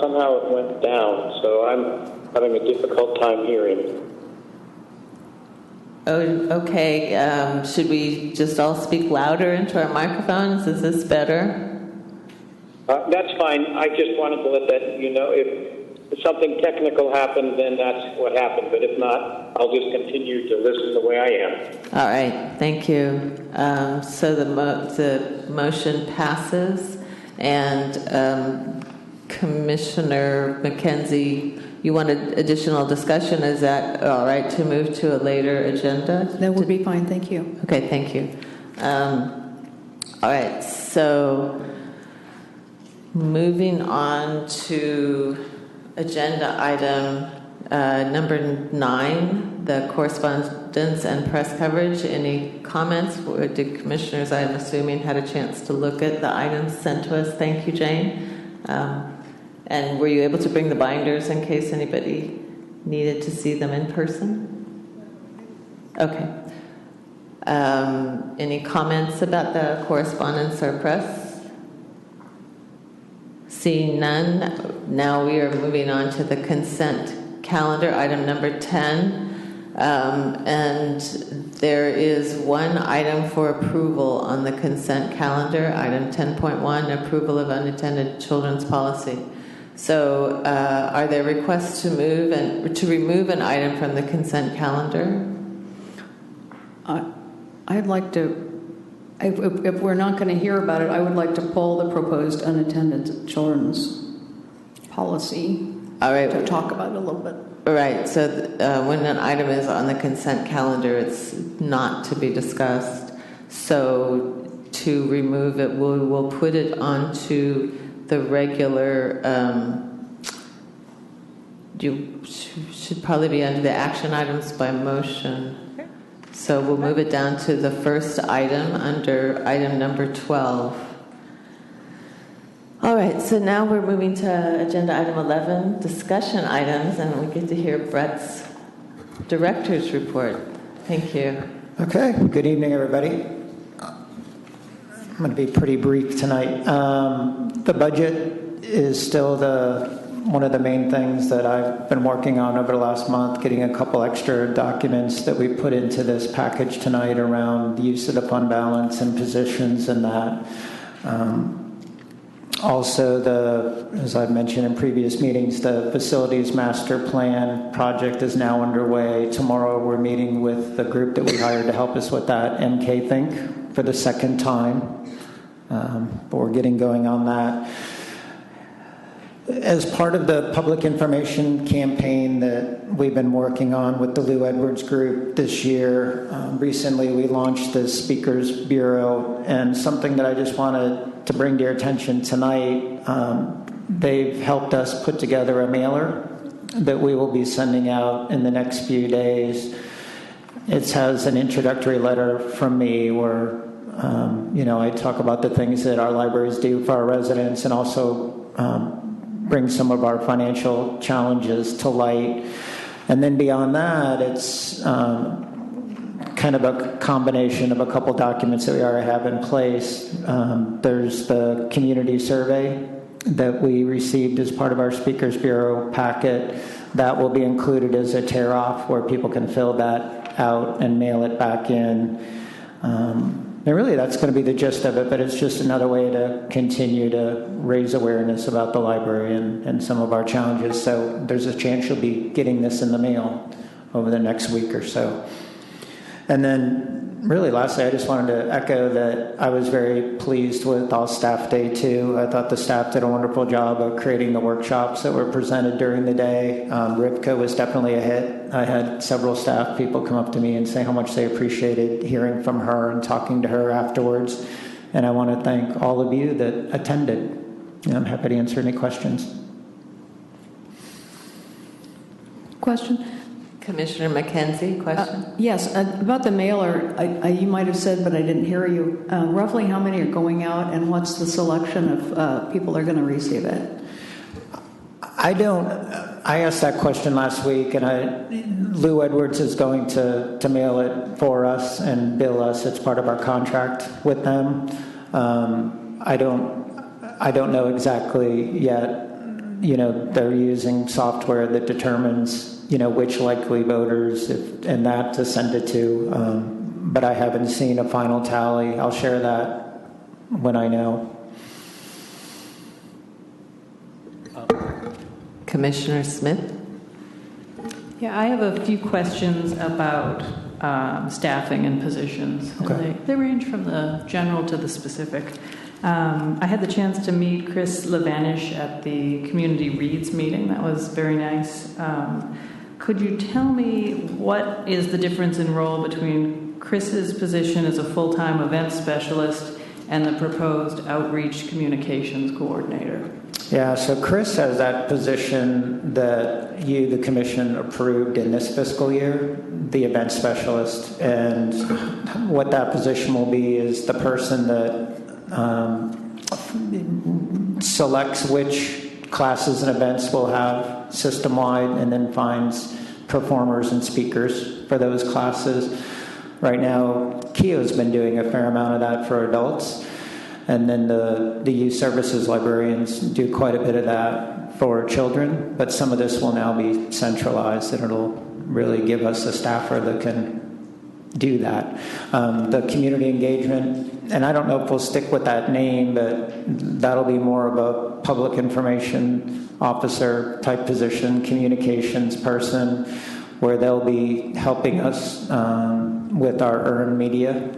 somehow it went down. So I'm having a difficult time hearing. Oh, okay. Should we just all speak louder into our microphones? Is this better? That's fine. I just wanted to let that you know. If something technical happened, then that's what happened. But if not, I'll just continue to listen the way I am. All right. Thank you. So the motion passes. And Commissioner Mackenzie, you wanted additional discussion. Is that all right to move to a later agenda? That would be fine. Thank you. Okay. Thank you. All right. So moving on to agenda item number 9, the correspondence and press coverage. Any comments? Did commissioners, I'm assuming, had a chance to look at the items sent to us? Thank you, Jane. And were you able to bring the binders in case anybody needed to see them in person? Okay. Any comments about the correspondence or press? Seeing none, now we are moving on to the consent calendar, item number 10. And there is one item for approval on the consent calendar, item 10.1, approval of unattended children's policy. So are there requests to move and to remove an item from the consent calendar? I'd like to, if we're not going to hear about it, I would like to pull the proposed unattended children's policy. All right. To talk about it a little bit. All right. So when an item is on the consent calendar, it's not to be discussed. So to remove it, we'll put it onto the regular. You should probably be under the action items by motion. So we'll move it down to the first item under item number 12. All right, so now we're moving to agenda item 11, discussion items, and we get to hear Brett's director's report. Thank you. Okay, good evening, everybody. I'm going to be pretty brief tonight. The budget is still one of the main things that I've been working on over the last month, getting a couple extra documents that we put into this package tonight around the use of the fund balance and positions and that. Also, as I've mentioned in previous meetings, the facilities master plan project is now underway. Tomorrow we're meeting with the group that we hired to help us with that, MK Think, for the second time. But we're getting going on that. As part of the public information campaign that we've been working on with the Lou Edwards Group this year, recently we launched the Speakers Bureau, and something that I just wanted to bring to your attention tonight, they've helped us put together a mailer that we will be sending out in the next few days. It has an introductory letter from me where I talk about the things that our libraries do for our residents and also bring some of our financial challenges to light. And then beyond that, it's kind of a combination of a couple documents that we already have in place. There's the community survey that we received as part of our Speakers Bureau packet. That will be included as a tear-off where people can fill that out and mail it back in. And really, that's going to be the gist of it, but it's just another way to continue to raise awareness about the library and some of our challenges. So there's a chance you'll be getting this in the mail over the next week or so. And then, really, lastly, I just wanted to echo that I was very pleased with All Staff Day, too. I thought the staff did a wonderful job of creating the workshops that were presented during the day. Rivka was definitely a hit. I had several staff people come up to me and say how much they appreciated hearing from her and talking to her afterwards. And I want to thank all of you that attended. And I'm happy to answer any questions. Question? Commissioner McKenzie, question? Yes, about the mailer, you might have said, but I didn't hear you. Roughly how many are going out, and what's the selection of people that are going to receive it? I asked that question last week, and Lou Edwards is going to mail it for us and bill us. It's part of our contract with them. I don't know exactly yet. They're using software that determines which likely voters and that to send it to. But I haven't seen a final tally. I'll share that when I know. Commissioner Smith? Yeah, I have a few questions about staffing and positions. Okay. And they range from the general to the specific. I had the chance to meet Chris Levanish at the Community Reads meeting. That was very nice. Could you tell me what is the difference in role between Chris's position as a full-time event specialist and the proposed outreach communications coordinator? Yeah, so Chris has that position that you, the commission, approved in this fiscal year, the event specialist. And what that position will be is the person that selects which classes and events we'll have system-wide and then finds performers and speakers for those classes. Right now, Keo's been doing a fair amount of that for adults. And then the youth services librarians do quite a bit of that for children. But some of this will now be centralized, and it'll really give us a staffer that can do that. The community engagement, and I don't know if we'll stick with that name, but that'll be more of a public information officer type position, communications person, where they'll be helping us with our earned media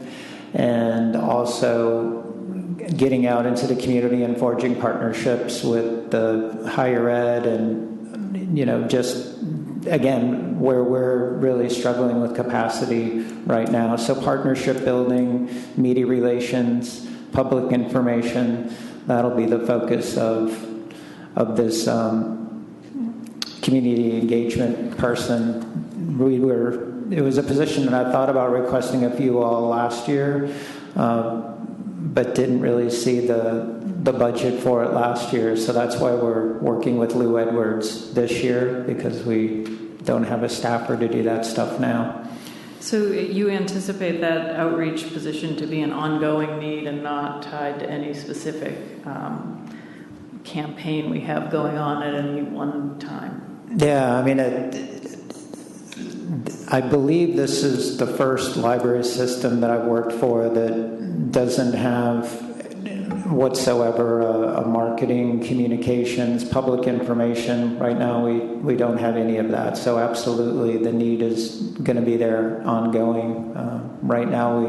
and also getting out into the community and forging partnerships with the higher ed and, just again, where we're really struggling with capacity right now. So partnership building, media relations, public information, that'll be the focus of this community engagement person. It was a position that I thought about requesting of you all last year, but didn't really see the budget for it last year. So that's why we're working with Lou Edwards this year, because we don't have a staffer to do that stuff now. So you anticipate that outreach position to be an ongoing need and not tied to any specific campaign we have going on at any one time? Yeah, I mean, I believe this is the first library system that I've worked for that doesn't have whatsoever a marketing, communications, public information. Right now, we don't have any of that. So absolutely, the need is going to be there ongoing. Right now,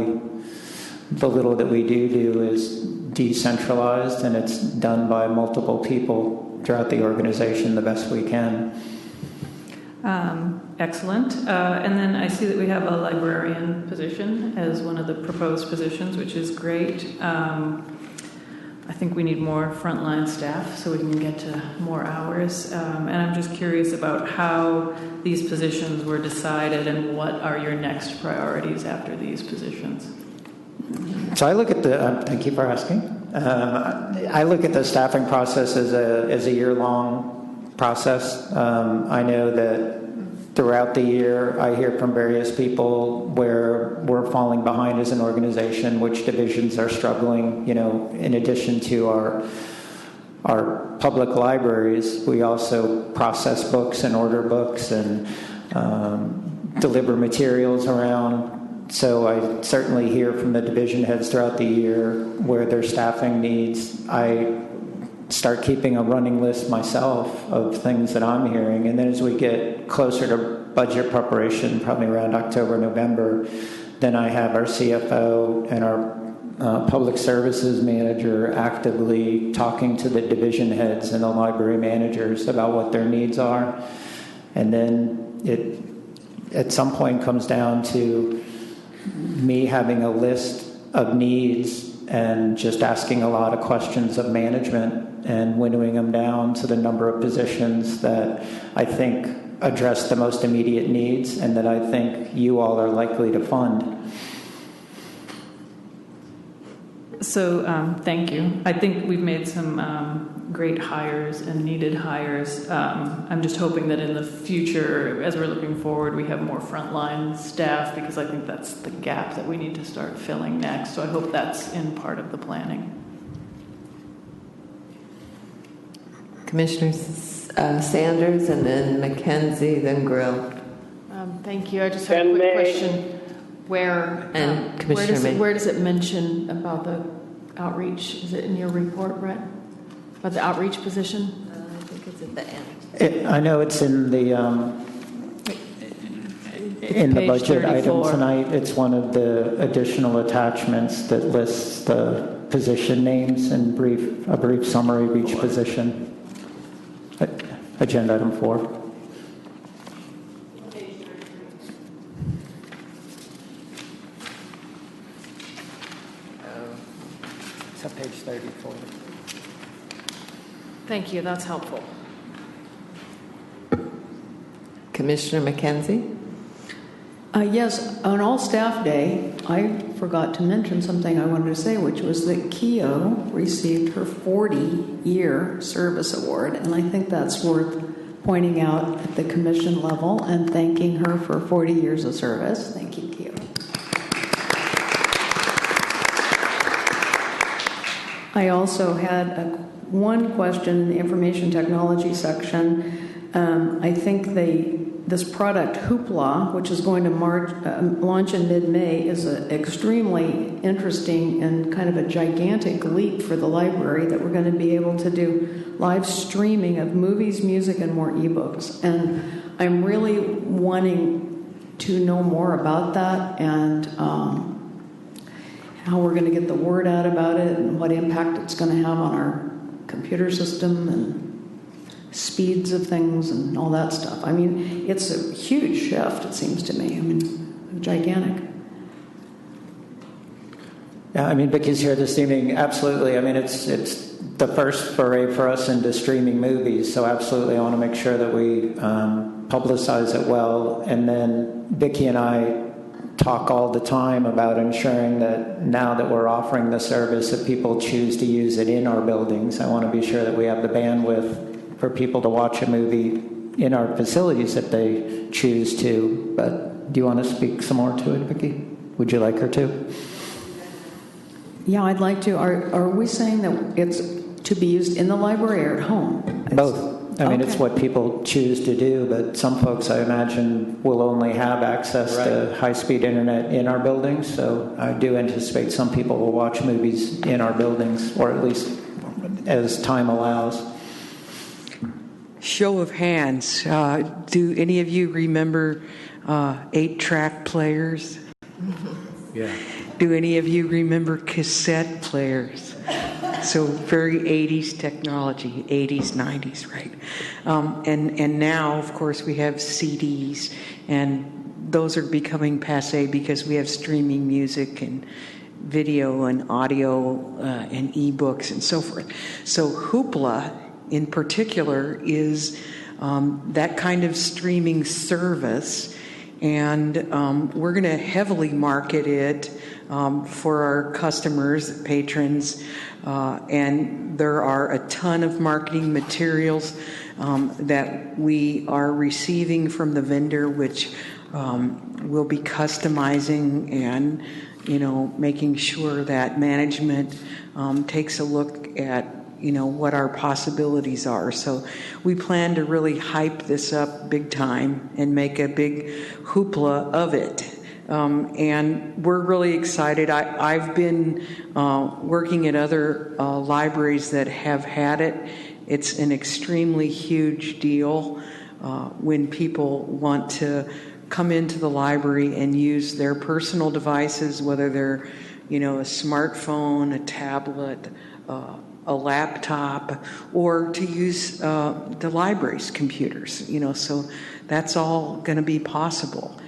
the little that we do is decentralized, and it's done by multiple people throughout the organization the best we can. Excellent. And then I see that we have a librarian position as one of the proposed positions, which is great. I think we need more frontline staff so we can get to more hours. And I'm just curious about how these positions were decided and what are your next priorities after these positions? So I look at thank you for asking. I look at the staffing process as a year-long process. I know that throughout the year, I hear from various people where we're falling behind as an organization, which divisions are struggling. In addition to our public libraries, we also process books and order books and deliver materials around So I certainly hear from the division heads throughout the year where their staffing needs. I start keeping a running list myself of things that I'm hearing. And then as we get closer to budget preparation, probably around October, November, then I have our CFO and our public services manager actively talking to the division heads and the library managers about what their needs are. And then it at some point comes down to me having a list of needs and just asking a lot of questions of management and winnowing them down to the number of positions that I think address the most immediate needs and that I think you all are likely to fund. So thank you. I think we've made some great hires and needed hires. I'm just hoping that in the future, as we're looking forward, we have more frontline staff, because I think that's the gap that we need to start filling next. So I hope that's in part of the planning. Commissioner Sanders, and then McKenzie, then Grill. Thank you. I just have a quick question. Where does it mention about the outreach? Is it in your report, Brett? About the outreach position? I think it's at the end. I know it's in the budget 34. item tonight. It's one of the additional attachments that lists the position names and a brief summary of each position. Agenda item 4. It's on page 34. Thank you. That's helpful. Commissioner McKenzie? Yes, on All Staff Day, I forgot to mention something I wanted to say, which was that Keo received her 40-year service award, and I think that's worth pointing out at the commission level and thanking her for 40 years of service. Thank you, Keo. I also had one question in the information technology section. I think this product, Hoopla, which is going to launch in mid-May, is an extremely interesting and kind of a gigantic leap for the library, that we're going to be able to do live streaming of movies, music, and more ebooks. And I'm really wanting to know more about that and how we're going to get the word out about it and what impact it's going to have on our computer system and speeds of things and all that stuff. I mean, it's a huge shift, it seems to me. I mean, gigantic. Yeah, I mean, Vicki's here this evening. Absolutely. I mean, it's the first foray for us into streaming movies, so absolutely I want to make sure that we publicize it well. And then Vicki and I talk all the time about ensuring that now that we're offering the service, that people choose to use it in our buildings. I want to be sure that we have the bandwidth for people to watch a movie in our facilities if they choose to. But do you want to speak some more to it, Vicki? Would you like her to? Yeah, I'd like to. Are we saying that it's to be used in the library or at home? Both. I mean, It's what people choose to do, but some folks, I imagine, will only have access to high-speed internet in our buildings. So I do anticipate some people will watch movies in our buildings, or at least as time allows. Show of hands. Do any of you remember 8-track players? Yeah. Do any of you remember cassette players? So very 80s technology, 80s, 90s, right? And now, of course, we have CDs, and those are becoming passé because we have streaming music and video and audio and ebooks and so forth. So Hoopla, in particular, is that kind of streaming service, and we're going to heavily market it for our customers, patrons, and there are a ton of marketing materials that we are receiving from the vendor, which we'll be customizing and, making sure that management takes a look at, what our possibilities are. So we plan to really hype this up big time and make a big hoopla of it. And we're really excited. I've been working at other libraries that have had it. It's an extremely huge deal when people want to come into the library and use their personal devices, whether they're, a smartphone, a tablet, a laptop, or to use the library's computers. So that's all going to be possible.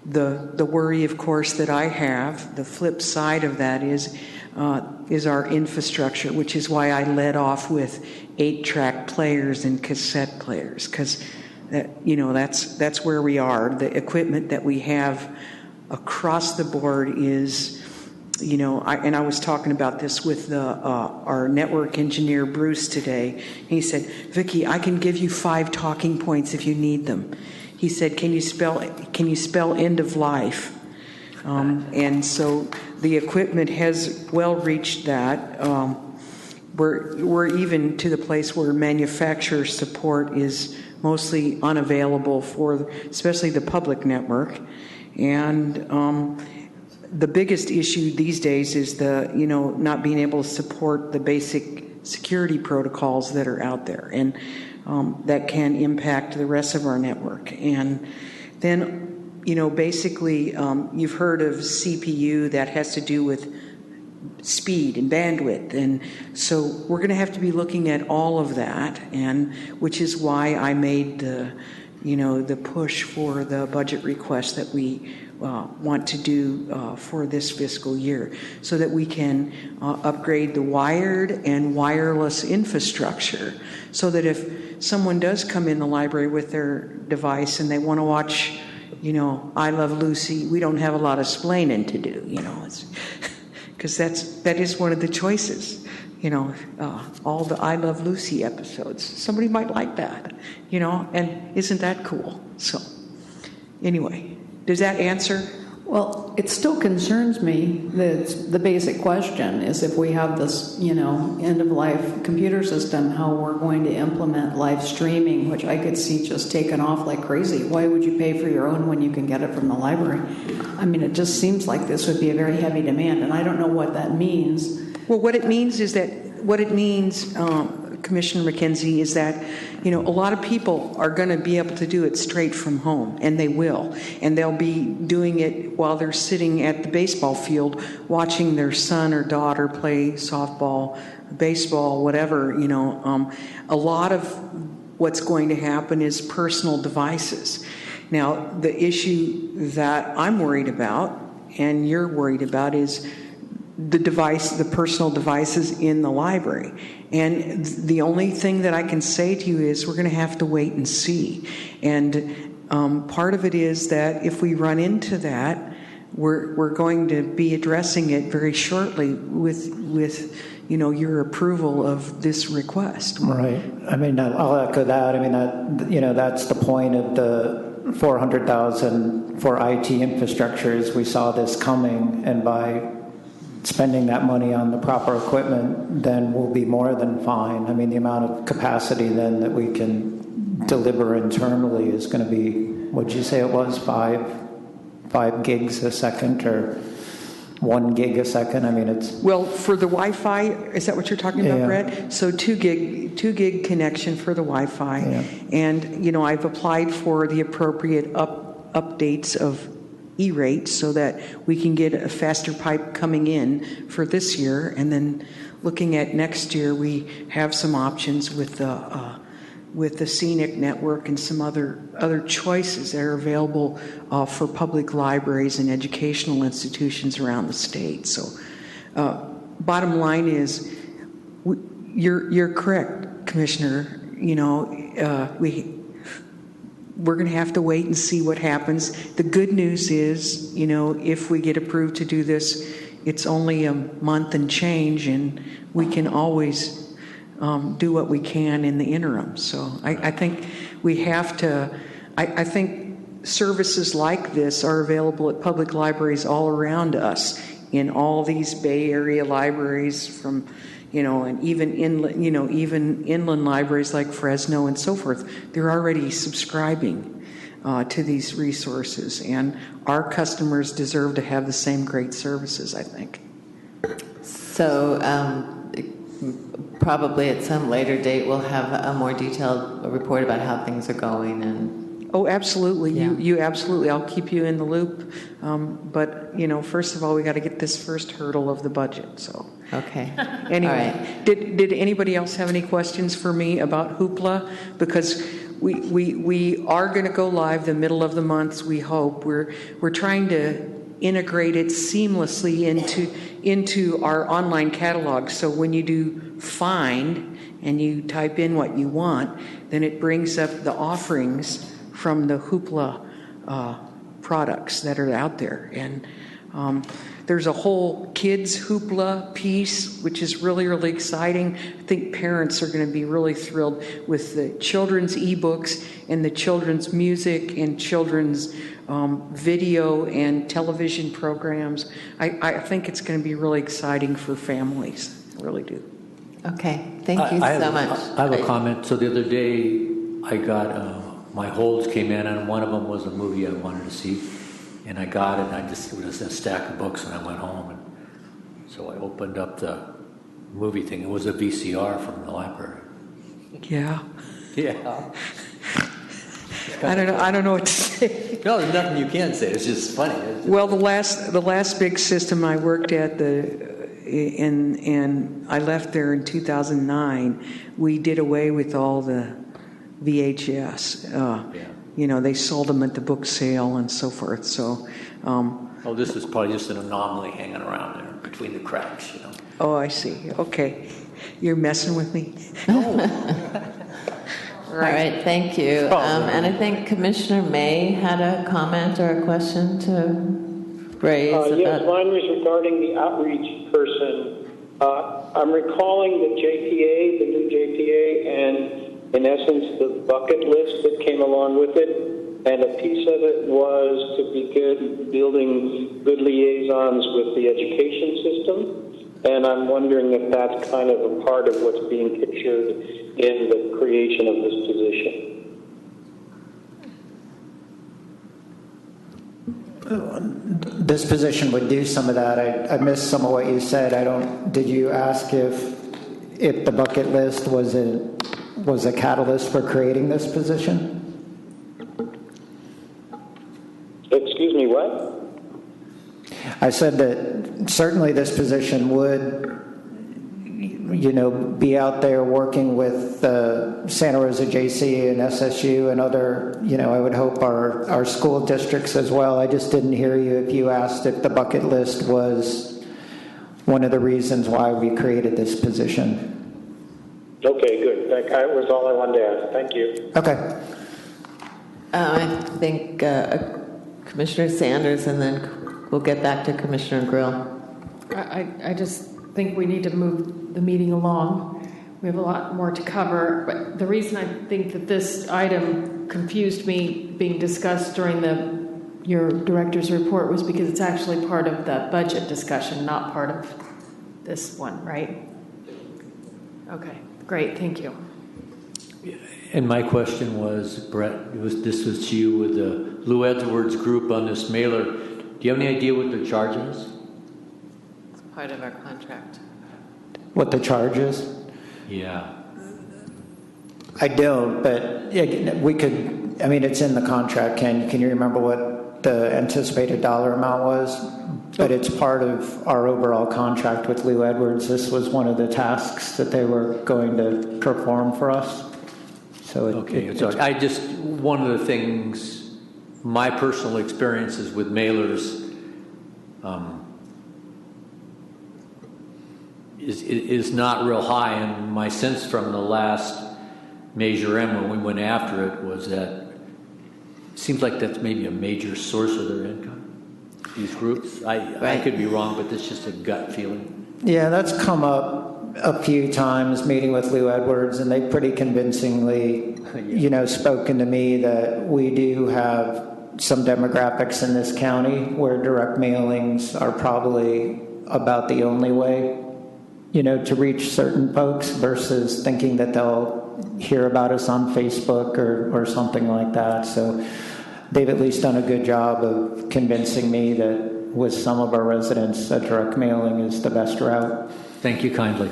The worry, of course, that I have, the flip side of that is our infrastructure, which is why I led off with 8-track players and cassette players, because that's where we are. The equipment that we have across the board is, I was talking about this with our network engineer Bruce today. He said, "Vicki, I can give you 5 talking points if you need them." He said, "Can you spell end of life?" And so the equipment has well reached that. We're even to the place where manufacturer support is mostly unavailable for especially the public network. And the biggest issue these days is not being able to support the basic security protocols that are out there. And that can impact the rest of our network. And then, basically, you've heard of CPU that has to do with speed and bandwidth. And so we're going to have to be looking at all of that, and which is why I made the push for the budget request that we want to do for this fiscal year, so that we can upgrade the wired and wireless infrastructure, so that if someone does come in the library with their device and they want to watch, I Love Lucy, we don't have a lot of splaining to do, because that is one of the choices, all the I Love Lucy episodes. Somebody might like that, and isn't that cool? So anyway, does that answer? Well, it still concerns me that the basic question is, if we have this, end-of-life computer system, how we're going to implement live streaming, which I could see just taking off like crazy. Why would you pay for your own when you can get it from the library? I mean, it just seems like this would be a very heavy demand, and I don't know what that means. Well, what it means, Commissioner McKenzie, is that, a lot of people are going to be able to do it straight from home, and they will. And they'll be doing it while they're sitting at the baseball field watching their son or daughter play softball, baseball, whatever, A lot of what's going to happen is personal devices. Now, the issue that I'm worried about, and you're worried about, is the personal devices in the library. And the only thing that I can say to you is we're going to have to wait and see. And part of it is that if we run into that, we're going to be addressing it very shortly with your approval of this request. Right. I mean, I'll echo that. I mean, that's the point of the $400,000 for IT infrastructures. We saw this coming, and by spending that money on the proper equipment, then we'll be more than fine. I mean, the amount of capacity then that we can deliver internally is going to be, what'd you say it was, 5 gigs a second, or 1 gig a second? I mean, it's... Well, for the Wi-Fi, is that what you're talking about, Brett? So 2 gig connection for the Wi-Fi. Yeah. And, I've applied for the appropriate updates of E-rates so that we can get a faster pipe coming in for this year. And then looking at next year, we have some options with the Scenic network and some other choices that are available for public libraries and educational institutions around the state. So bottom line is, you're correct, Commissioner. We're going to have to wait and see what happens. The good news is, if we get approved to do this, it's only a month and change, and we can always do what we can in the interim. So I think we have to, I think services like this are available at public libraries all around us, in all these Bay Area libraries, from and even inland libraries like Fresno and so forth. They're already subscribing to these resources. And our customers deserve to have the same great services, I think. So probably at some later date we'll have a more detailed report about how things are going. And oh, absolutely. Yeah. You absolutely. I'll keep you in the loop. But first of all, we got to get this first hurdle of the budget. So okay. Anyway, All right. did anybody else have any questions for me about Hoopla? Because we are going to go live the middle of the month. We hope we're trying to integrate it seamlessly into our online catalog. So when you do find and you type in what you want, then it brings up the offerings from the Hoopla products that are out there. And there's a whole kids Hoopla piece, which is really, really exciting. I think parents are going to be really thrilled with the children's ebooks and the children's music and children's video and television programs. I think it's going to be really exciting for families. I really do. Okay. Thank you so much. I have a comment. So the other day I got my holds came in, and one of them was a movie I wanted to see. And I got it, and it was a stack of books when I went home. And so I opened up the movie thing. It was a VCR from the library. Yeah. Yeah. I don't know what to say. No, there's nothing you can say. It's just funny. Well, the last big system I worked at, and I left there in 2009, we did away with all the VHS. They sold them at the book sale and so forth. So, this is probably just an anomaly hanging around there between the cracks, Oh, I see. Okay, you're messing with me. All right, thank you. And I think Commissioner May had a comment or a question to raise. Yes, mine was regarding the outreach person. I'm recalling the JPA, the new JPA, and in essence the bucket list that came along with it. And a piece of it was to begin building good liaisons with the education system. And I'm wondering if that's kind of a part of what's being pictured in the creation of this position. This position would do some of that. I missed some of what you said. Did you ask if the bucket list was a catalyst for creating this position? Excuse me, what? I said that certainly this position would, be out there working with Santa Rosa JC and SSU and other, I would hope our school districts as well. I just didn't hear you if you asked if the bucket list was one of the reasons why we created this position. Okay, good. That was all I wanted to ask. Thank you. Okay. I think Commissioner Sanders, and then we'll get back to Commissioner Grill. I just think we need to move the meeting along. We have a lot more to cover, but the reason I think that this item confused me being discussed during your director's report was because it's actually part of the budget discussion, not part of this one, right? Okay, great, thank you. And my question was, Brett, this was to you with the Lou Edwards group on this mailer. Do you have any idea what their charge is? It's part of our contract. What the charge is? Yeah. I don't, but we could, it's in the contract. Can you remember what the anticipated dollar amount was? But it's part of our overall contract with Lou Edwards. This was one of the tasks that they were going to perform for us. So one of the things, my personal experiences with mailers is not real high, and my sense from the last Measure M when we went after it was that it seems like that's maybe a major source of their income, these groups. I could be wrong, but that's just a gut feeling. Yeah, that's come up a few times meeting with Lou Edwards, and they pretty convincingly, spoken to me that we do have some demographics in this county where direct mailings are probably about the only way, to reach certain folks versus thinking that they'll hear about us on Facebook or something like that. So they've at least done a good job of convincing me that with some of our residents, a direct mailing is the best route. Thank you kindly.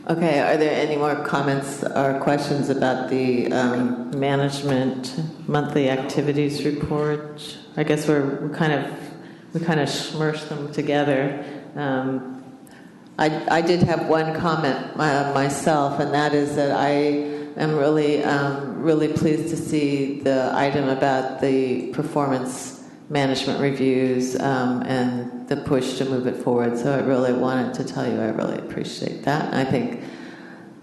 Okay, are there any more comments or questions about the management monthly activities report? I guess we kind of smushed them together. I did have one comment myself, and that is that I am really pleased to see the item about the performance management reviews and the push to move it forward. So I really wanted to tell you I really appreciate that. And I think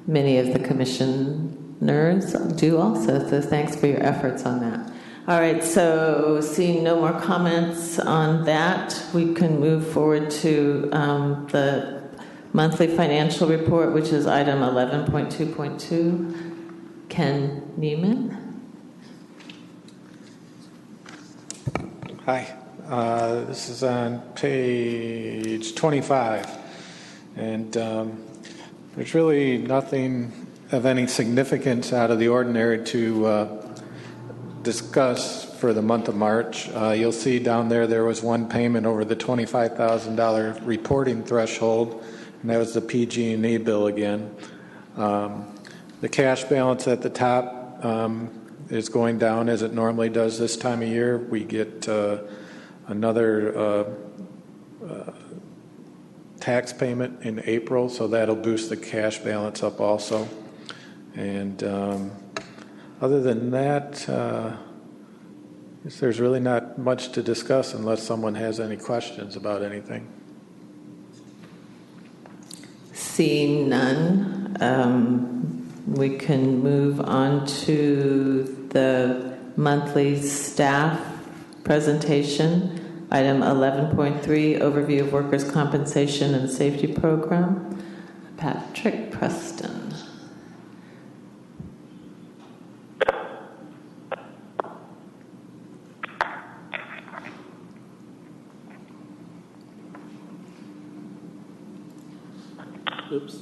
many of the commissioners do also. So thanks for your efforts on that. All right, so seeing no more comments on that, we can move forward to the monthly financial report, which is item 11.2.2. Ken Neiman. Hi, this is on page 25, and there's really nothing of any significance out of the ordinary to discuss for the month of March. You'll see down there was one payment over the $25,000 reporting threshold, and that was the PG&E bill again. The cash balance at the top is going down as it normally does this time of year. We get another tax payment in April, so that'll boost the cash balance up also. And other than that, there's really not much to discuss unless someone has any questions about anything. Seeing none, we can move on to the monthly staff presentation. Item 11.3, overview of workers' compensation and safety program. Patrick Preston. Oops.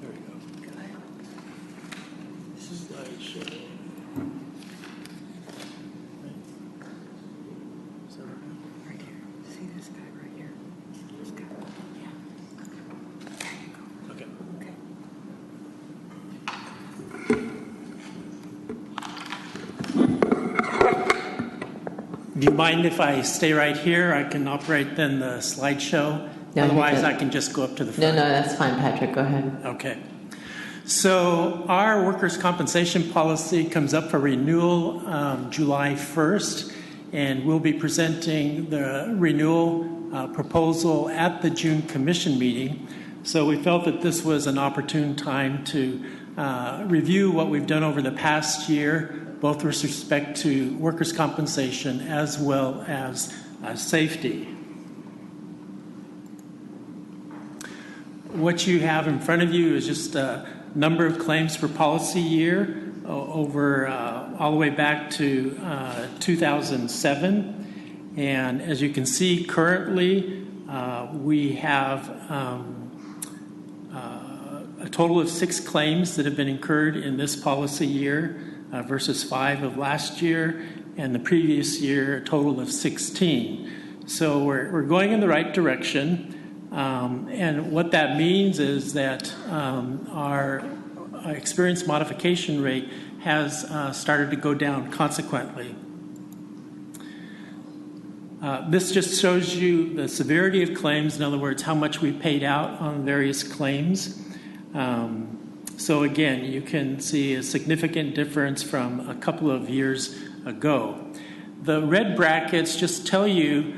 There we go. Slideshow. Right here. See this guy right here? This guy. Yeah. There you go. Okay. Do you mind if I stay right here? I can operate then the slideshow. No, otherwise, I can just go up to the front. No, that's fine, Patrick. Go ahead. Okay. So our workers' compensation policy comes up for renewal July 1st, and we'll be presenting the renewal proposal at the June Commission meeting. So we felt that this was an opportune time to review what we've done over the past year, both with respect to workers' compensation as well as safety. What you have in front of you is just a number of claims per policy year over all the way back to 2007. And as you can see, currently we have a total of 6 claims that have been incurred in this policy year versus 5 of last year, and the previous year a total of 16. So we're going in the right direction. And what that means is that our experience modification rate has started to go down consequently. This just shows you the severity of claims, in other words, how much we paid out on various claims. So again, you can see a significant difference from a couple of years ago. The red brackets just tell you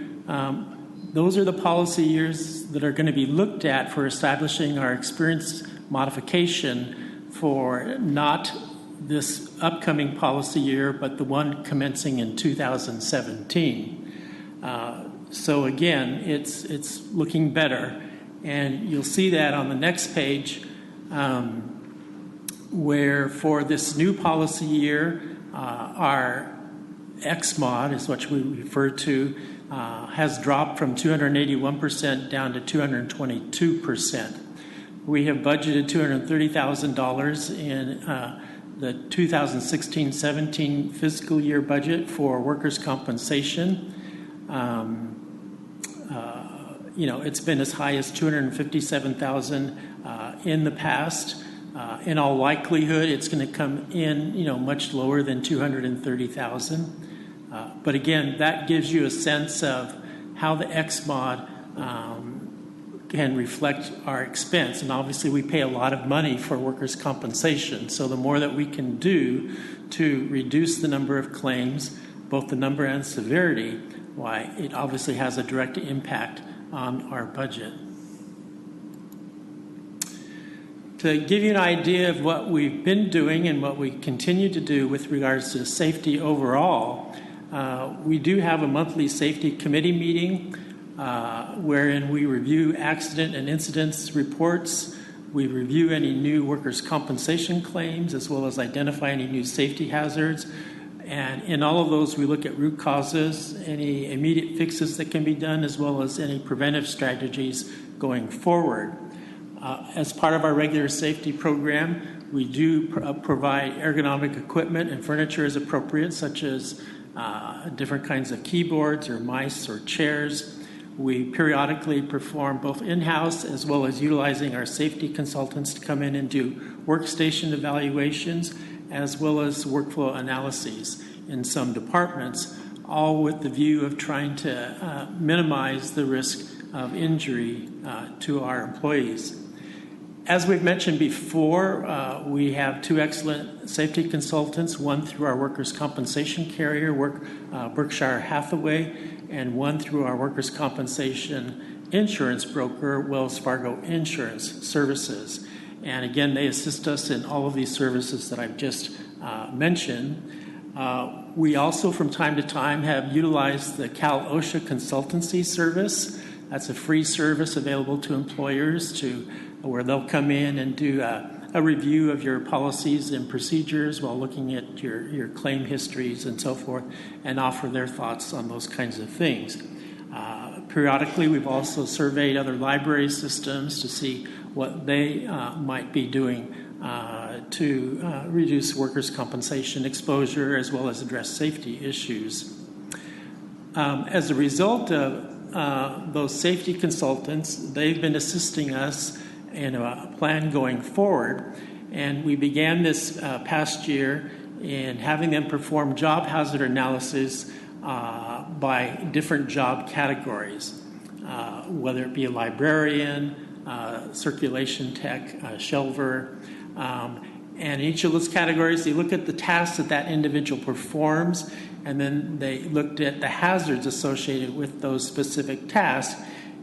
those are the policy years that are going to be looked at for establishing our experience modification for not this upcoming policy year, but the one commencing in 2017. So again, it's looking better. And you'll see that on the next page, where for this new policy year, our XMOD is what we refer to, has dropped from 281% down to 222%. We have budgeted $230,000 in the 2016-17 fiscal year budget for workers' compensation. It's been as high as $257,000 in the past. In all likelihood, it's going to come in, much lower than $230,000. But again, that gives you a sense of how the XMOD can reflect our expense. And obviously, we pay a lot of money for workers' compensation. So the more that we can do to reduce the number of claims, both the number and severity, why it obviously has a direct impact on our budget. To give you an idea of what we've been doing and what we continue to do with regards to safety overall, we do have a monthly safety committee meeting wherein we review accident and incidents reports. We review any new workers' compensation claims as well as identify any new safety hazards. And in all of those, we look at root causes, any immediate fixes that can be done, as well as any preventive strategies going forward. As part of our regular safety program, we do provide ergonomic equipment and furniture as appropriate, such as different kinds of keyboards or mice or chairs. We periodically perform both in-house as well as utilizing our safety consultants to come in and do workstation evaluations as well as workflow analyses in some departments, all with the view of trying to minimize the risk of injury to our employees. As we've mentioned before, we have two excellent safety consultants, one through our workers' compensation carrier, Berkshire Hathaway, and one through our workers' compensation insurance broker, Wells Fargo Insurance Services. And again, they assist us in all of these services that I've just mentioned. We also, from time to time, have utilized the Cal OSHA consultancy service. That's a free service available to employers where they'll come in and do a review of your policies and procedures while looking at your claim histories and so forth, and offer their thoughts on those kinds of things. Periodically, we've also surveyed other library systems to see what they might be doing to reduce workers' compensation exposure as well as address safety issues. As a result of those safety consultants, they've been assisting us in a plan going forward, and we began this past year in having them perform job hazard analysis by different job categories, whether it be a librarian, circulation tech, shelver, and each of those categories, they look at the tasks that individual performs, and then they looked at the hazards associated with those specific tasks,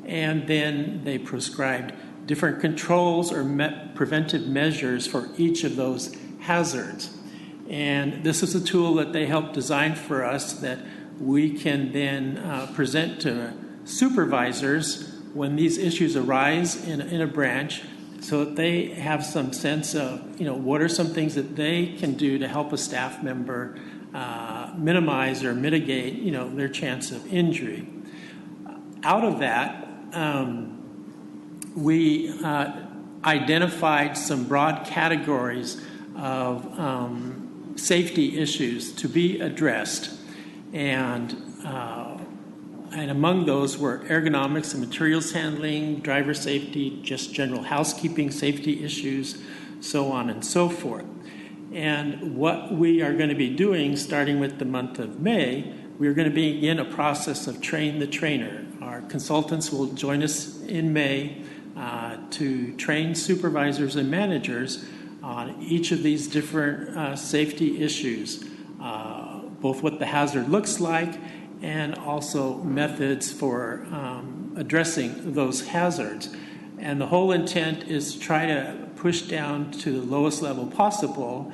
and then they prescribed different controls or preventive measures for each of those hazards. And this is a tool that they helped design for us that we can then present to supervisors when these issues arise in a branch, so that they have some sense of, what are some things that they can do to help a staff member minimize or mitigate, their chance of injury. Out of that, we identified some broad categories of safety issues to be addressed, and among those were ergonomics and materials handling, driver safety, just general housekeeping safety issues, so on and so forth. And what we are going to be doing, starting with the month of May, we are going to begin a process of train the trainer. Our consultants will join us in May to train supervisors and managers on each of these different safety issues, both what the hazard looks like and also methods for addressing those hazards. And the whole intent is to try to push down to the lowest level possible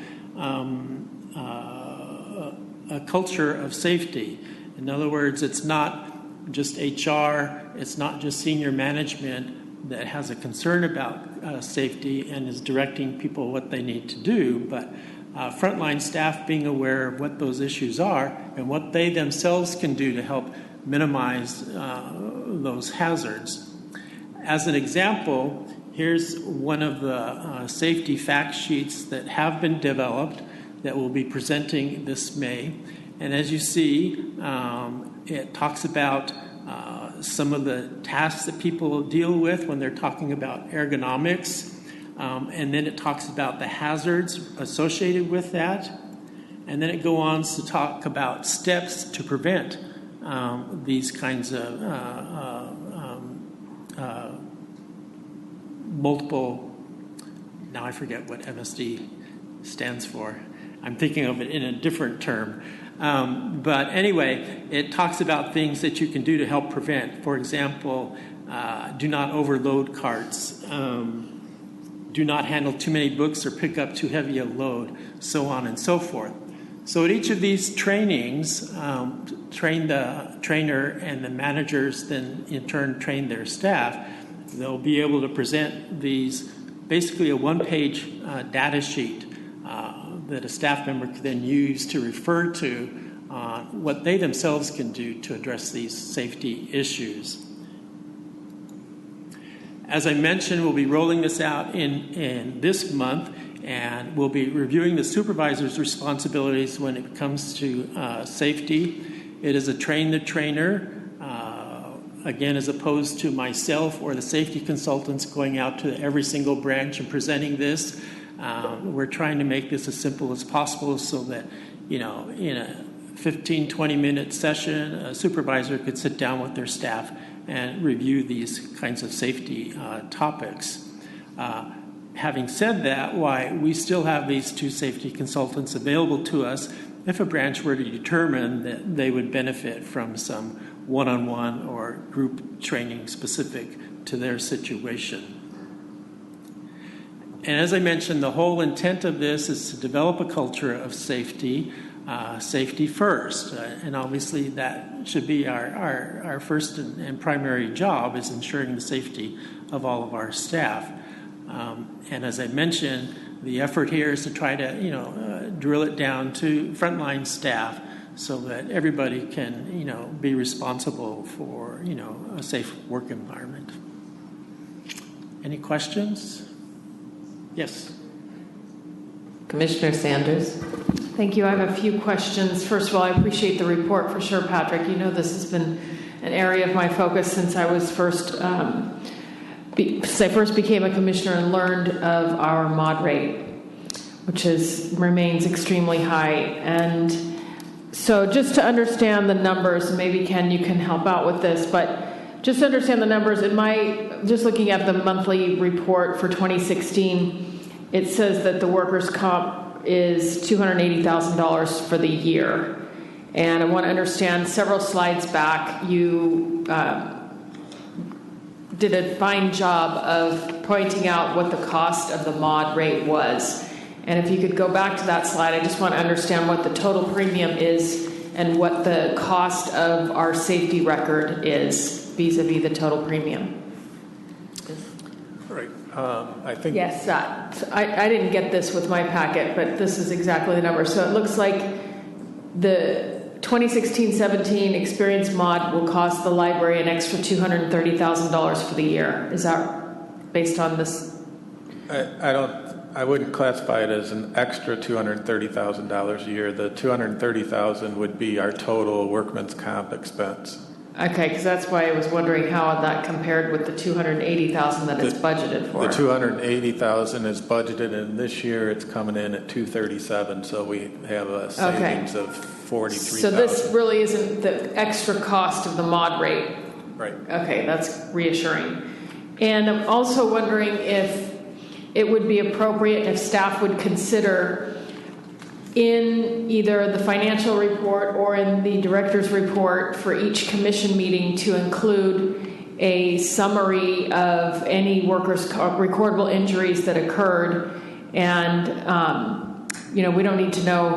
a culture of safety. In other words, it's not just HR, it's not just senior management that has a concern about safety and is directing people what they need to do, but frontline staff being aware of what those issues are and what they themselves can do to help minimize those hazards. As an example, here's one of the safety fact sheets that have been developed that we'll be presenting this May. And as you see, it talks about some of the tasks that people deal with when they're talking about ergonomics. And then it talks about the hazards associated with that. And then it goes on to talk about steps to prevent these kinds of multiple, now I forget what MSD stands for. I'm thinking of it in a different term. But anyway, it talks about things that you can do to help prevent. For example, do not overload carts. Do not handle too many books or pick up too heavy a load, so on and so forth. So at each of these trainings, train the trainer and the managers then in turn train their staff. They'll be able to present these, basically a one-page data sheet that a staff member can then use to refer to what they themselves can do to address these safety issues. As I mentioned, we'll be rolling this out in this month, and we'll be reviewing the supervisor's responsibilities when it comes to safety. It is a train the trainer, again, as opposed to myself or the safety consultants going out to every single branch and presenting this. We're trying to make this as simple as possible so that, in a 15, 20-minute session, a supervisor could sit down with their staff and review these kinds of safety topics. Having said that, we still have these two safety consultants available to us if a branch were to determine that they would benefit from some one-on-one or group training specific to their situation. And as I mentioned, the whole intent of this is to develop a culture of safety, safety first. And obviously that should be our first and primary job, is ensuring the safety of all of our staff. And as I mentioned, the effort here is to try to, drill it down to frontline staff so that everybody can, be responsible for, a safe work environment. Any questions? Yes. Commissioner Sanders. Thank you. I have a few questions. First of all, I appreciate the report for sure, Patrick. This has been an area of my focus since I was first became a commissioner and learned of our mod rate, which remains extremely high. And so just to understand the numbers, maybe Ken, you can help out with this, but just to understand the numbers, just looking at the monthly report for 2016, it says that the workers' comp is $280,000 for the year. And I want to understand, several slides back, you did a fine job of pointing out what the cost of the mod rate was. And if you could go back to that slide, I just want to understand what the total premium is and what the cost of our safety record is vis-a-vis the total premium. Right. I think. Yes, I didn't get this with my packet, but this is exactly the number. So it looks like the 2016-17 Experience Mod will cost the library an extra $230,000 for the year. Is that based on this? I wouldn't classify it as an extra $230,000 a year. The $230,000 would be our total workman's comp expense. Okay, because that's why I was wondering how that compared with the $280,000 that it's budgeted for. The $280,000 is budgeted, and this year it's coming in at $237,000, so we have a savings of $43,000. So this really isn't the extra cost of the mod rate. Right. Okay, that's reassuring. And I'm also wondering if it would be appropriate if staff would consider in either the financial report or in the director's report for each commission meeting to include a summary of any workers' recordable injuries that occurred. And, we don't need to know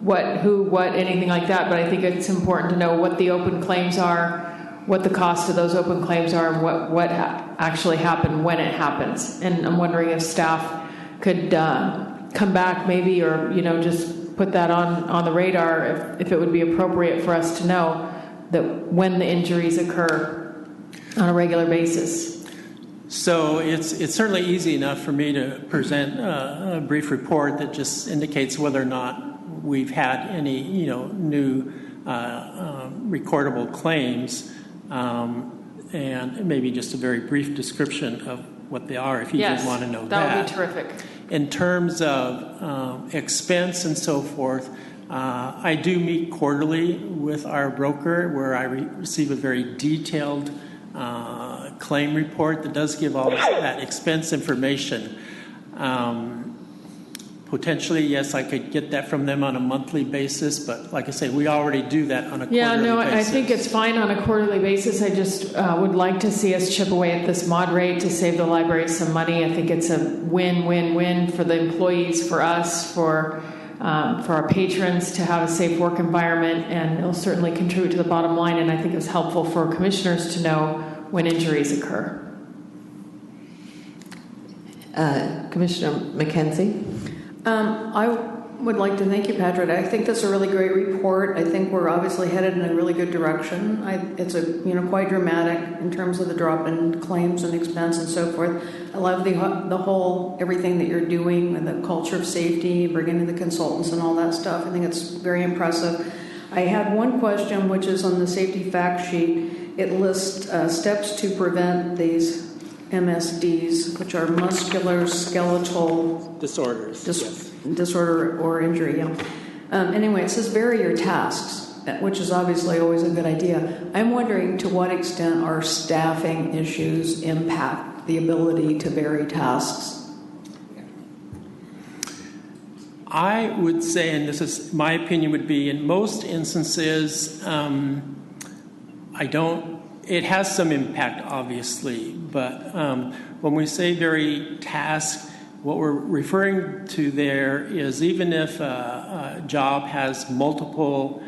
what, who, what, anything like that, but I think it's important to know what the open claims are, what the cost of those open claims are, and what actually happened when it happens. And I'm wondering if staff could come back maybe, or, just put that on the radar if it would be appropriate for us to know when the injuries occur on a regular basis? So it's certainly easy enough for me to present a brief report that just indicates whether or not we've had any, new recordable claims, and maybe just a very brief description of what they are, if you did want to know that. That would be terrific. In terms of expense and so forth, I do meet quarterly with our broker where I receive a very detailed claim report that does give all that expense information. Potentially, yes, I could get that from them on a monthly basis, but like I say, we already do that on a quarterly basis. I think it's fine on a quarterly basis. I just would like to see us chip away at this mod rate to save the library some money. I think it's a win-win-win for the employees, for us, for our patrons to have a safe work environment, and it'll certainly contribute to the bottom line, and I think it's helpful for commissioners to know when injuries occur. Commissioner McKenzie? I would like to thank you, Patrick. I think that's a really great report. I think we're obviously headed in a really good direction. It's quite dramatic in terms of the drop in claims and expense and so forth. I love the whole everything that you're doing and the culture of safety, bringing in the consultants and all that stuff. I think it's very impressive. I had one question, which is on the safety fact sheet. It lists steps to prevent these MSDs, which are musculoskeletal disorders, disorder or injury. Yeah. Anyway, it says vary your tasks, which is obviously always a good idea. I'm wondering to what extent our staffing issues impact the ability to vary tasks. I would say, and this is my opinion, would be in most instances, it has some impact, obviously, but when we say vary tasks, what we're referring to there is even if a job has multiple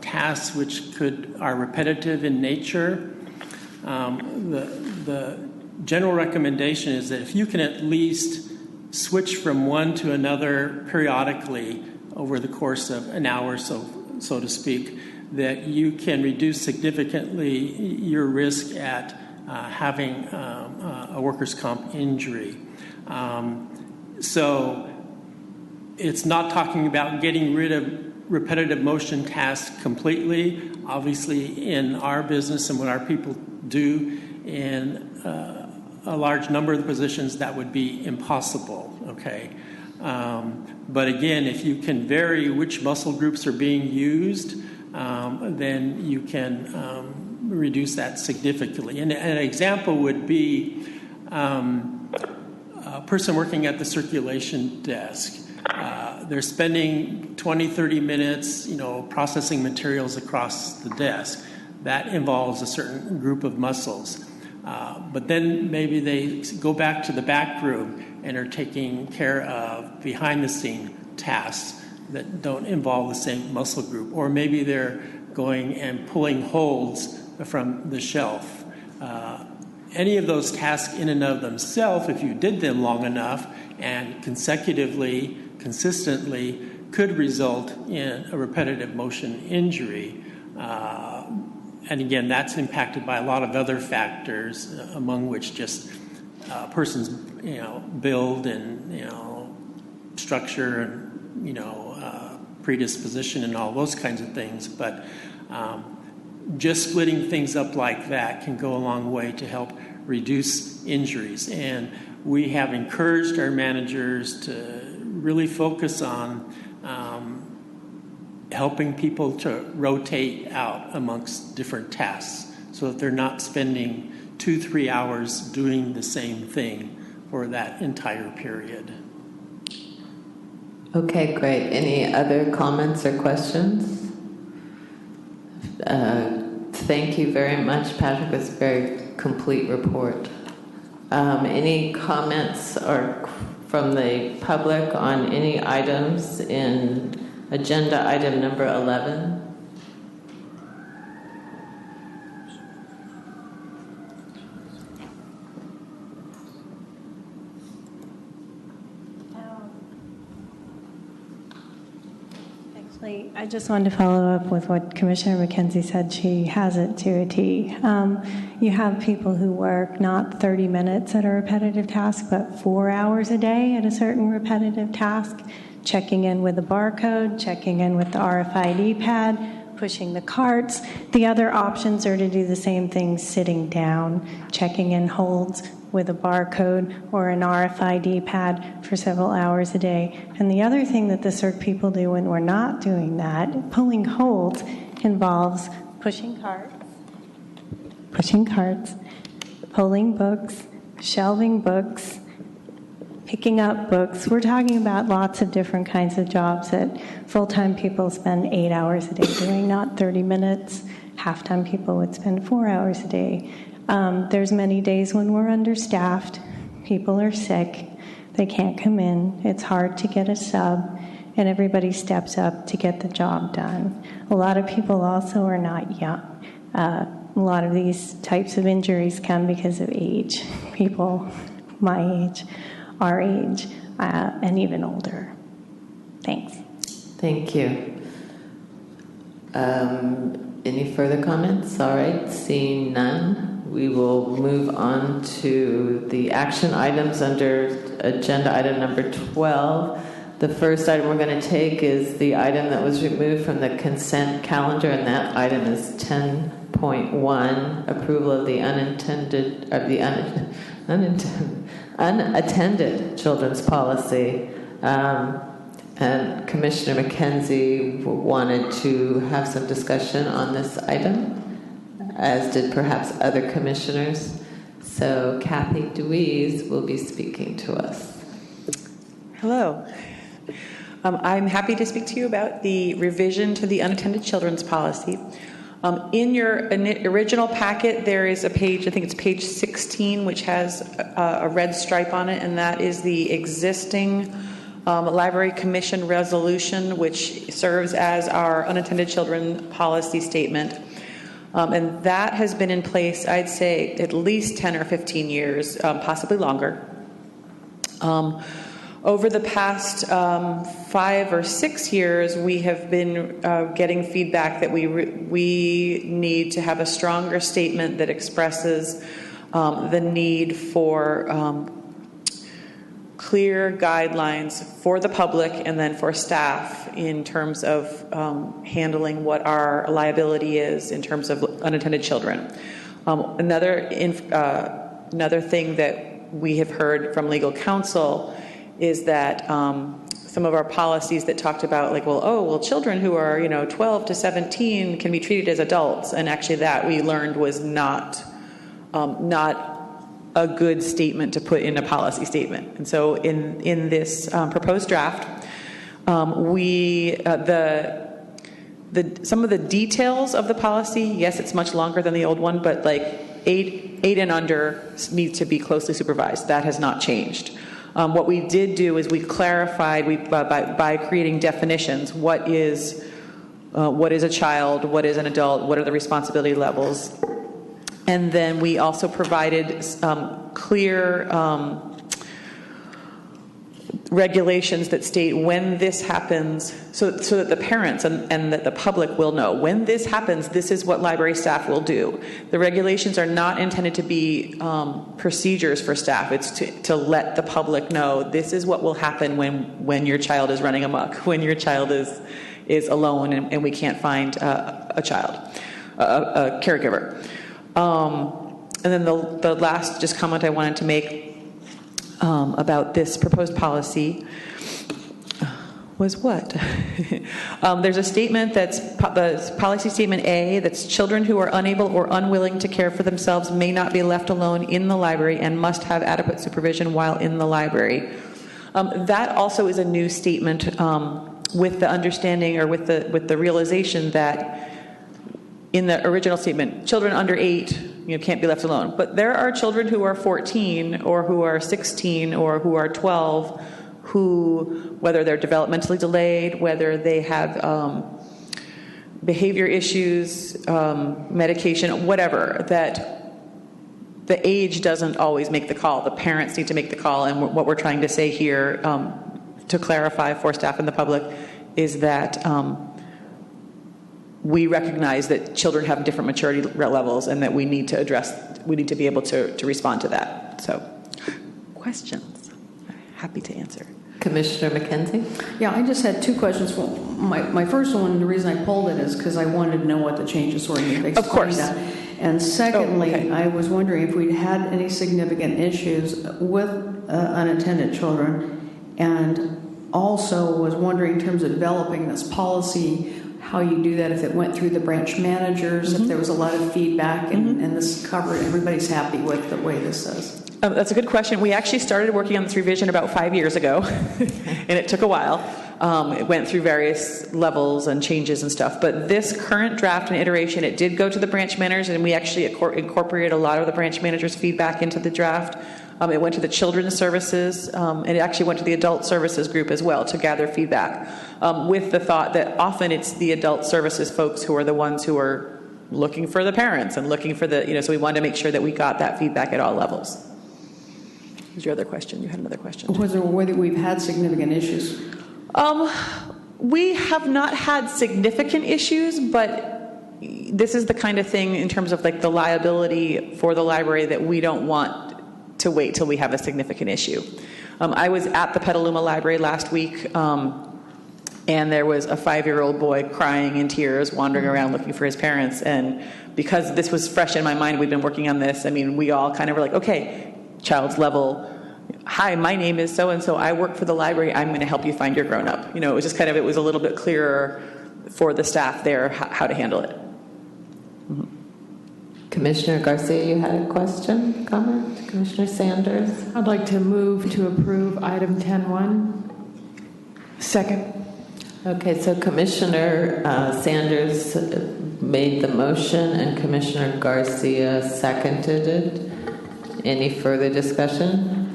tasks which are repetitive in nature, the general recommendation is that if you can at least switch from one to another periodically over the course of an hour, so to speak, that you can reduce significantly your risk at having a workers' comp injury. So it's not talking about getting rid of repetitive motion tasks completely. Obviously, in our business and what our people do in a large number of the positions, that would be impossible, okay? But again, if you can vary which muscle groups are being used, then you can reduce that significantly. And an example would be a person working at the circulation desk. They're spending 20, 30 minutes, processing materials across the desk. That involves a certain group of muscles. But then maybe they go back to the back room and are taking care of behind-the-scene tasks that don't involve the same muscle group. Or maybe they're going and pulling holds from the shelf. Any of those tasks in and of themselves, if you did them long enough and consecutively, consistently, could result in a repetitive motion injury. And again, that's impacted by a lot of other factors, among which just a person's build and structure and predisposition and all those kinds of things. But just splitting things up like that can go a long way to help reduce injuries. And we have encouraged our managers to really focus on helping people to rotate out amongst different tasks so that they're not spending 2-3 hours doing the same thing for that entire period. Okay, great. Any other comments or questions? Thank you very much, Patrick. That's a very complete report. Any comments from the public on any items in agenda item number 11? Thanks. Actually, I just wanted to follow up with what Commissioner McKenzie said. She has it to a T. You have people who work not 30 minutes at a repetitive task, but 4 hours a day at a certain repetitive task, checking in with the barcode, checking in with the RFID pad, pushing the carts. The other options are to do the same thing sitting down, checking in holds with a barcode or an RFID pad for several hours a day. And the other thing that the CERC people do when we're not doing that, pulling holds, involves pushing carts, pulling books, shelving books, picking up books. We're talking about lots of different kinds of jobs that full-time people spend 8 hours a day doing, not 30 minutes. Half-time people would spend 4 hours a day. There's many days when we're understaffed. People are sick. They can't come in. It's hard to get a sub, and everybody steps up to get the job done. A lot of people also are not young. A lot of these types of injuries come because of age. People my age, our age, and even older. Thanks. Thank you. Any further comments? All right, seeing none, we will move on to the action items under agenda item number 12. The first item we're going to take is the item that was removed from the consent calendar, and that item is 10.1, approval of the unattended children's policy. And Commissioner McKenzie wanted to have some discussion on this item, as did perhaps other commissioners. So Kathy Deweese will be speaking to us. Hello. I'm happy to speak to you about the revision to the unattended children's policy. In your original packet, there is a page, I think it's page 16, which has a red stripe on it, and that is the existing Library Commission resolution, which serves as our unattended children policy statement. And that has been in place, I'd say, at least 10 or 15 years, possibly longer. Over the past 5 or 6 years, we have been getting feedback that we need to have a stronger statement that expresses the need for clear guidelines for the public and then for staff in terms of handling what our liability is in terms of unattended children. Another thing that we have heard from legal counsel is that some of our policies that talked about, like, children who are 12 to 17 can be treated as adults, and actually that we learned was not a good statement to put in a policy statement. And so in this proposed draft, some of the details of the policy, yes, it's much longer than the old one, but like 8 and under needs to be closely supervised. That has not changed. What we did do is we clarified by creating definitions. What is a child? What is an adult? What are the responsibility levels? And then we also provided clear regulations that state when this happens, so that the parents and that the public will know. When this happens, this is what library staff will do. The regulations are not intended to be procedures for staff. It's to let the public know this is what will happen when your child is running amok, when your child is alone and we can't find a caregiver. And then the last just comment I wanted to make about this proposed policy was what? There's a statement that's the policy statement A, that's children who are unable or unwilling to care for themselves may not be left alone in the library and must have adequate supervision while in the library. That also is a new statement with the understanding or with the realization that in the original statement, children under 8 can't be left alone. But there are children who are 14 or who are 16 or who are 12 who, whether they're developmentally delayed, whether they have behavior issues, medication, whatever, that the age doesn't always make the call. The parents need to make the call. And what we're trying to say here to clarify for staff and the public is that we recognize that children have different maturity levels and that we need to be able to respond to that. So, questions? Happy to answer. Commissioner McKenzie? Yeah, I just had two questions. Well, my first one, the reason I pulled it is because I wanted to know what the changes were. Of course. That. And secondly, I was wondering if we'd had any significant issues with unattended children, and also was wondering in terms of developing this policy, how you do that, if it went through the branch managers, if there was a lot of feedback, and this covered, everybody's happy with the way this is. That's a good question. We actually started working on this revision about 5 years ago, and it took a while. It went through various levels and changes and stuff. But this current draft and iteration, it did go to the branch managers, and we actually incorporated a lot of the branch managers' feedback into the draft. It went to the children's services, and it actually went to the adult services group as well to gather feedback, with the thought that often it's the adult services folks who are the ones who are looking for the parents and looking for so we wanted to make sure that we got that feedback at all levels. What was your other question? You had another question. Was there whether we've had significant issues? We have not had significant issues, but this is the kind of thing in terms of like the liability for the library that we don't want to wait till we have a significant issue. I was at the Petaluma Library last week, and there was a 5-year-old boy crying in tears, wandering around looking for his parents. And because this was fresh in my mind, we've been working on this. I mean, we all kind of were like, okay, child's level. Hi, my name is so-and-so. I work for the library. I'm going to help you find your grown-up. It was just kind of, it was a little bit clearer for the staff there how to handle it. Mm-hmm. Commissioner Garcia, you had a question, comment? Commissioner Sanders? I'd like to move to approve item 10.1. Second. Okay, so Commissioner Sanders made the motion and Commissioner Garcia seconded it. Any further discussion?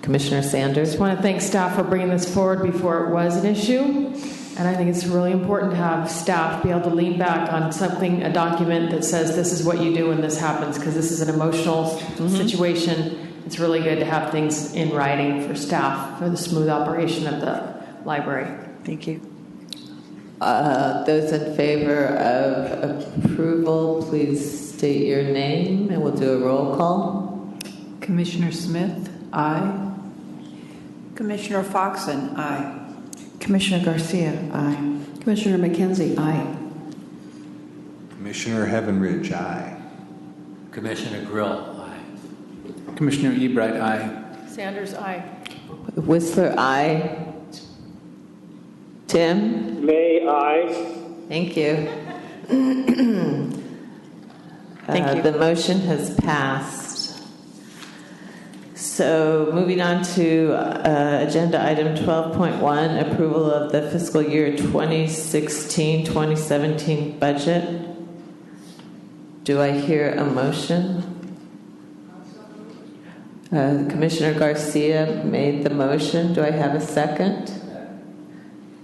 Commissioner Sanders? I just want to thank staff for bringing this forward before it was an issue. And I think it's really important to have staff be able to lean back on something, a document that says this is what you do when this happens, because this is an emotional situation. It's really good to have things in writing for staff for the smooth operation of the library. Thank you. Those in favor of approval, please state your name and we'll do a roll call. Commissioner Smith, aye. Commissioner Foxen, aye. Commissioner Garcia, aye. Commissioner McKenzie, aye. Commissioner Heavenridge, aye. Commissioner Grill, aye. Commissioner Ebright, aye. Sanders, aye. Whistler, aye. Tim? May, aye. Thank you. Thank you. The motion has passed. So moving on to agenda item 12.1, approval of the fiscal year 2016-2017 budget. Do I hear a motion? Commissioner Garcia made the motion. Do I have a second?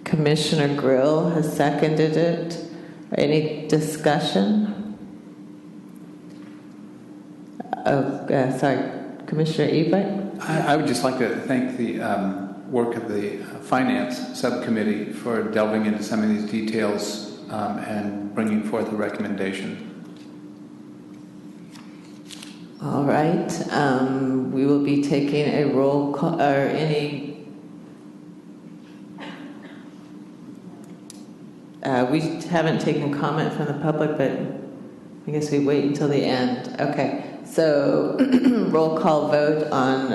Commissioner Grill has seconded it. Any discussion? Sorry. Commissioner Ebert? I would just like to thank the work of the Finance Subcommittee for delving into some of these details and bringing forth a recommendation. All right. We will be taking a roll call, or any... we haven't taken comment from the public, but I guess we wait until the end. Okay. So, roll call vote on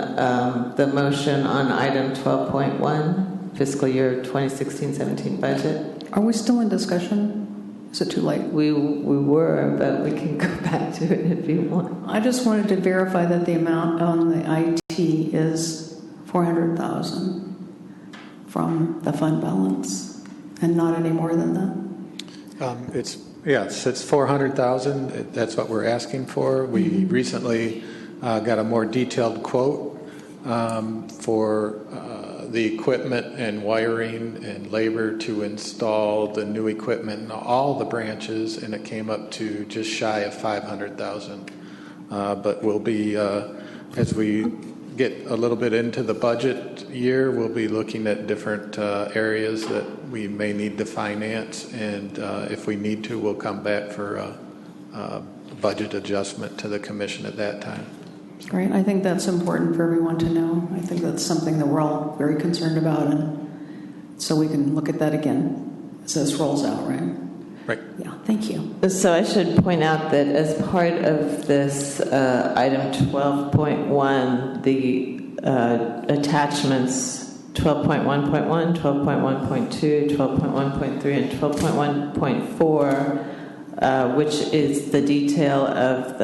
the motion on item 12.1, fiscal year 2016-17 budget. Are we still in discussion? Is it too late? We were, but we can go back to it if you want. I just wanted to verify that the amount on the IT is $400,000 from the fund balance, and not any more than that. Yes, it's $400,000. That's what we're asking for. We recently got a more detailed quote for the equipment and wiring and labor to install the new equipment in all the branches, and it came up to just shy of $500,000. But we'll be, as we get a little bit into the budget year, we'll be looking at different areas that we may need to finance, and if we need to, we'll come back for a budget adjustment to the commission at that time. Great. I think that's important for everyone to know. I think that's something that we're all very concerned about, and so we can look at that again as this rolls out, right? Right. Yeah, thank you. So I should point out that as part of this item 12.1, the attachments 12.1.1, 12.1.2, 12.1.3, and 12.1.4, which is the detail of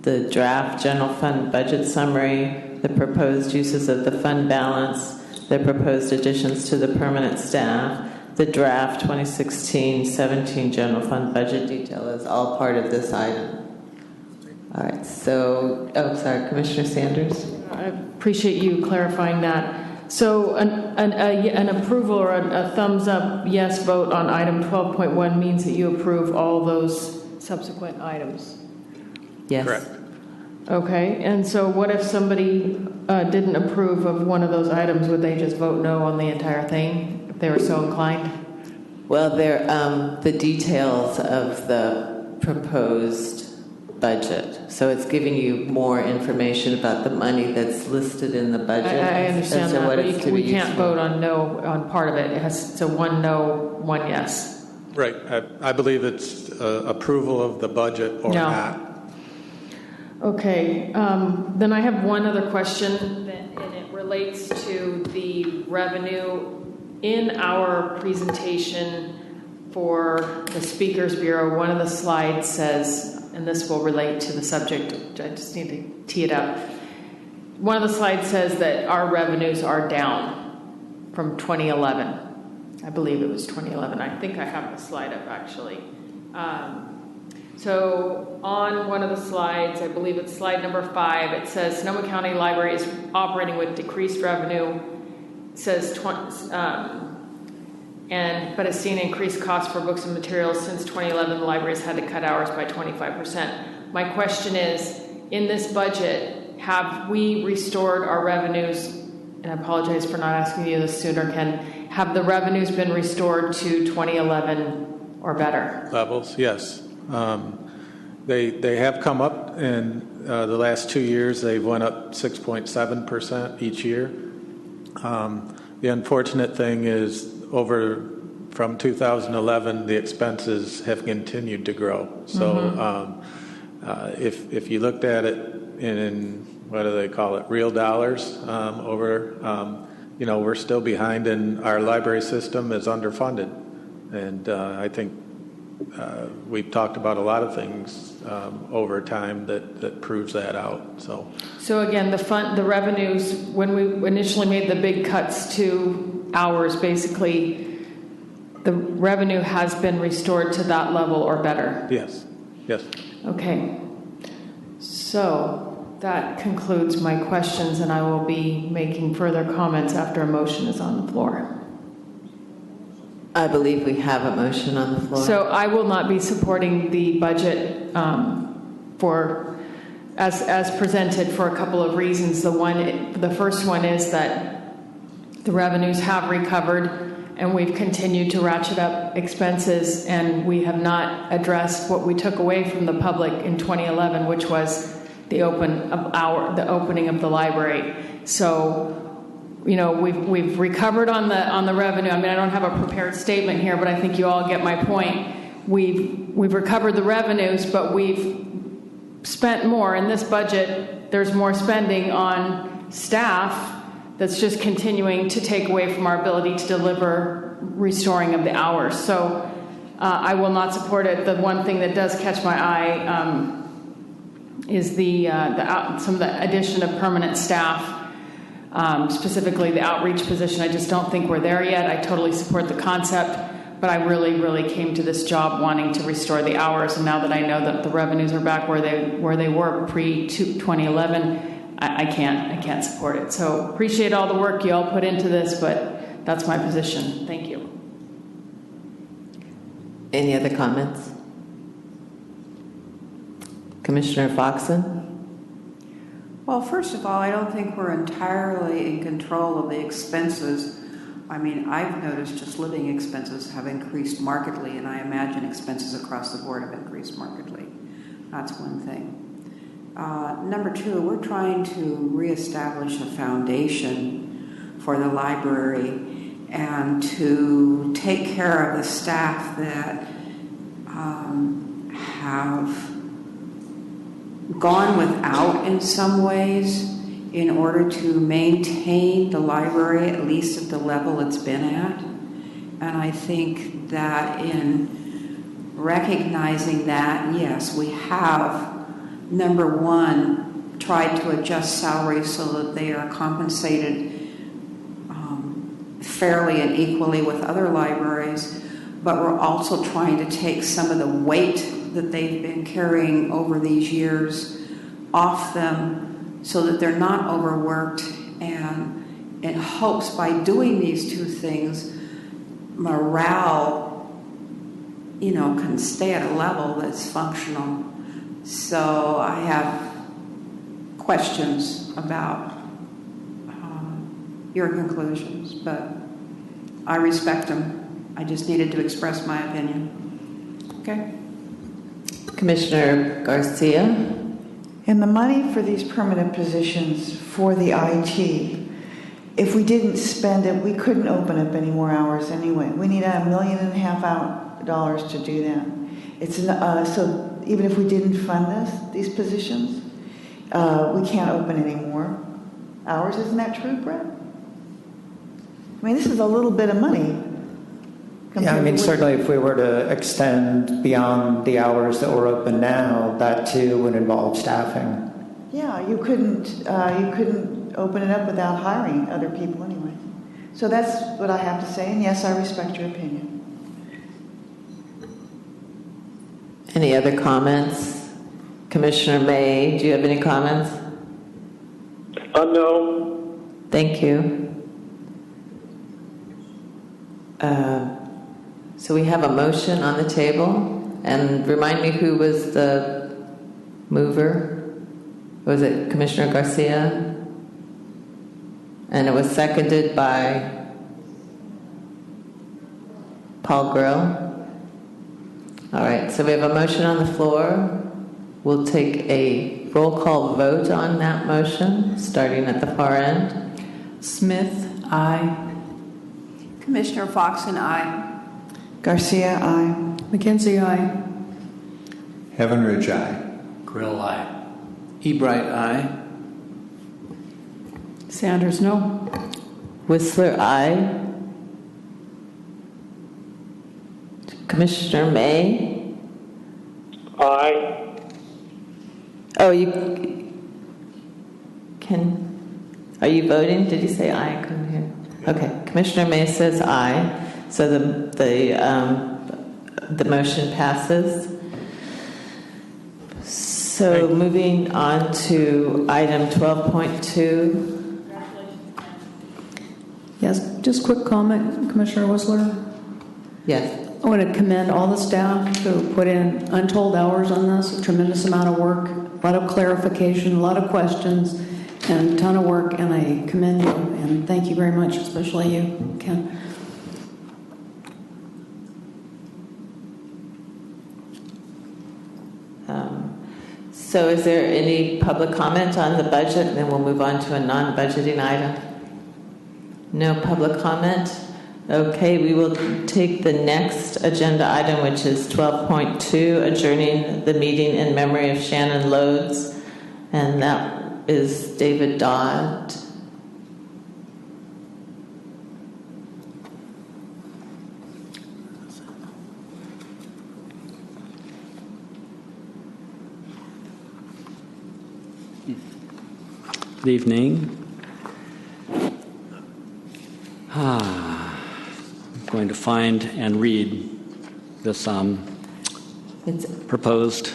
the draft general fund budget summary, the proposed uses of the fund balance, the proposed additions to the permanent staff, the draft 2016-17 general fund budget detail is all part of this item. All right, so, Commissioner Sanders? I appreciate you clarifying that. So an approval or a thumbs up yes vote on item 12.1 means that you approve all those subsequent items? Yes. Correct. Okay, and so what if somebody didn't approve of one of those items? Would they just vote no on the entire thing if they were so inclined? Well, they're the details of the proposed budget. So it's giving you more information about the money that's listed in the budget. I understand that, what but we can't vote on no on part of it. It has to one no, one yes. Right. I believe it's approval of the budget or not. Okay. Then I have one other question, and it relates to the revenue. In our presentation for the Speakers Bureau, one of the slides says, and this will relate to the subject, I just need to tee it up. One of the slides says that our revenues are down from 2011. I believe it was 2011. I think I have the slide up, actually. So on one of the slides, I believe it's slide number 5, it says Sonoma County Library is operating with decreased revenue. It says but has seen increased costs for books and materials. Since 2011, the library has had to cut hours by 25%. My question is, in this budget, have we restored our revenues? And I apologize for not asking you this sooner, Ken. Have the revenues been restored to 2011 or better? Levels, yes. They have come up in the last 2 years. They've went up 6.7% each year. The unfortunate thing is from 2011, the expenses have continued to grow. So if you looked at it in what do they call it, real dollars, we're still behind, and our library system is underfunded. And I think we've talked about a lot of things over time that proves that out. So again, the revenues, when we initially made the big cuts to hours, basically, the revenue has been restored to that level or better. Yes. Okay. So that concludes my questions, and I will be making further comments after a motion is on the floor. I believe we have a motion on the floor. So I will not be supporting the budget as presented for a couple of reasons. The first one is that the revenues have recovered, and we've continued to ratchet up expenses, and we have not addressed what we took away from the public in 2011, which was the opening of the library. So, we've recovered on the revenue. I mean, I don't have a prepared statement here, but I think you all get my point. We've recovered the revenues, but we've spent more in this budget. There's more spending on staff that's just continuing to take away from our ability to deliver restoring of the hours. So I will not support it. The one thing that does catch my eye is some of the addition of permanent staff, specifically the outreach position. I just don't think we're there yet. I totally support the concept, but I really, really came to this job wanting to restore the hours. And now that I know that the revenues are back where they were pre-2011, I can't support it. So appreciate all the work you all put into this, but that's my position. Thank you. Any other comments? Commissioner Foxen? Well, first of all, I don't think we're entirely in control of the expenses. I mean, I've noticed just living expenses have increased markedly, and I imagine expenses across the board have increased markedly. That's one thing. Number two, we're trying to reestablish a foundation for the library and to take care of the staff that have gone without in some ways in order to maintain the library at least at the level it's been at. And I think that in recognizing that, yes, we have, number one, tried to adjust salaries so that they are compensated fairly and equally with other libraries, but we're also trying to take some of the weight that they've been carrying over these years off them so that they're not overworked, and in hopes by doing these two things, morale, can stay at a level that's functional. So I have questions about your conclusions, but I respect them. I just needed to express my opinion. Okay? Commissioner Garcia. And the money for these permanent positions for the IT, if we didn't spend it, we couldn't open up any more hours anyway. We need $1.5 million to do that. It's so even if we didn't fund these positions, we can't open any more hours. Isn't that true, Brett? I mean, this is a little bit of money. Yeah, I mean, certainly if we were to extend beyond the hours that we're open now, that too would involve staffing. Yeah, you couldn't open it up without hiring other people anyway. So that's what I have to say, and yes, I respect your opinion. Any other comments? Commissioner May, do you have any comments? No. Thank you. So we have a motion on the table, and remind me who was the mover. Was it Commissioner Garcia? And it was seconded by Paul Grill. All right, so we have a motion on the floor. We'll take a roll call vote on that motion, starting at the far end. Smith, aye. Commissioner Fox and I. Garcia, aye. McKenzie, aye. Heaven Ridge, aye. Grill, aye. Ebright, aye. Sanders, no. Whistler, aye. Commissioner May? Aye. Oh, are you voting? Did you say aye? I couldn't hear. Okay, Commissioner May says aye. So the motion passes. So moving on to item 12.2. Yes, just quick comment, Commissioner Whistler. Yes. I want to commend all the staff who put in untold hours on this, a tremendous amount of work, a lot of clarification, a lot of questions, and a ton of work, and I commend you, and thank you very much, especially you, Ken. So is there any public comment on the budget? And then we'll move on to a non-budgeting item. No public comment? Okay, we will take the next agenda item, which is 12.2, adjourning the meeting in memory of Shannon Loads. And that is David Dodd. Good evening. I'm going to find and read this proposed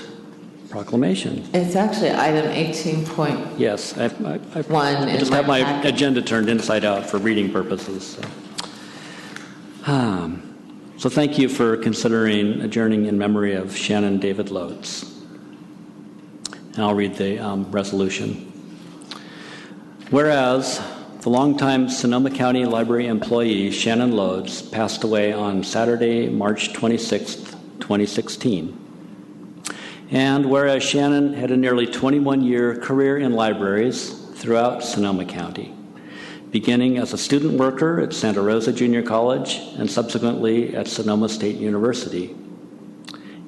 proclamation. It's actually item 18. Yes, I just have my agenda turned inside out for reading purposes. So thank you for considering adjourning in memory of Shannon David Loads. And I'll read the resolution. Whereas the longtime Sonoma County Library employee Shannon Lodes passed away on Saturday, March 26, 2016. And whereas Shannon had a nearly 21-year career in libraries throughout Sonoma County, beginning as a student worker at Santa Rosa Junior College and subsequently at Sonoma State University.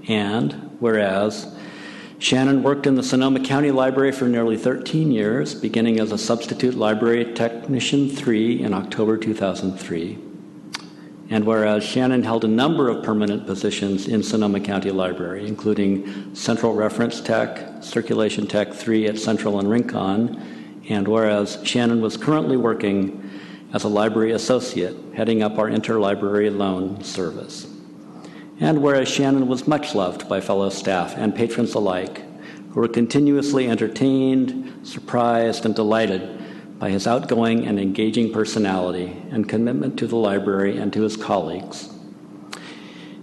And whereas Shannon worked in the Sonoma County Library for nearly 13 years, beginning as a substitute library technician 3 in October 2003. And whereas Shannon held a number of permanent positions in Sonoma County Library, including Central Reference Tech, Circulation Tech 3 at Central and Rincon, and whereas Shannon was currently working as a library associate, heading up our interlibrary loan service. And whereas Shannon was much loved by fellow staff and patrons alike, who were continuously entertained, surprised, and delighted by his outgoing and engaging personality and commitment to the library and to his colleagues.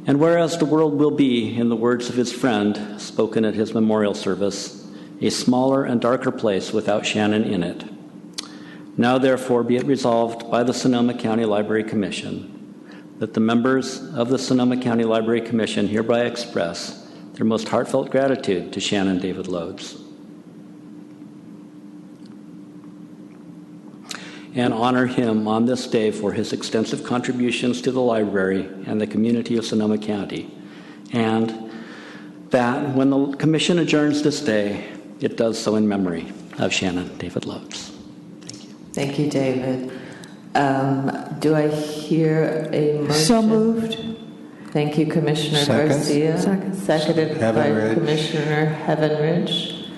And whereas the world will be, in the words of his friend, spoken at his memorial service, a smaller and darker place without Shannon in it. Now, therefore, be it resolved by the Sonoma County Library Commission that the members of the Sonoma County Library Commission hereby express their most heartfelt gratitude to Shannon David Lodes and honor him on this day for his extensive contributions to the library and the community of Sonoma County, and that when the Commission adjourns this day, it does so in memory of Shannon David Lodes. Thank you, David. Do I hear a motion? So moved. Thank you, Commissioner Second. Garcia. Second. Seconded by Heavenridge. Commissioner Heavenridge.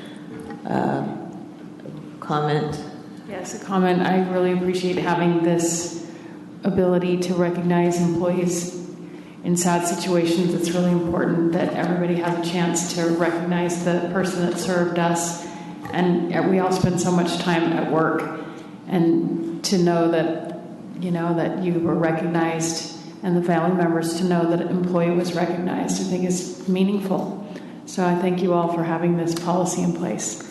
Comment? Yes, a comment. I really appreciate having this ability to recognize employees in sad situations. It's really important that everybody has a chance to recognize the person that served us. And we all spend so much time at work, and to know that, that you were recognized, and the family members to know that an employee was recognized, I think is meaningful. So I thank you all for having this policy in place.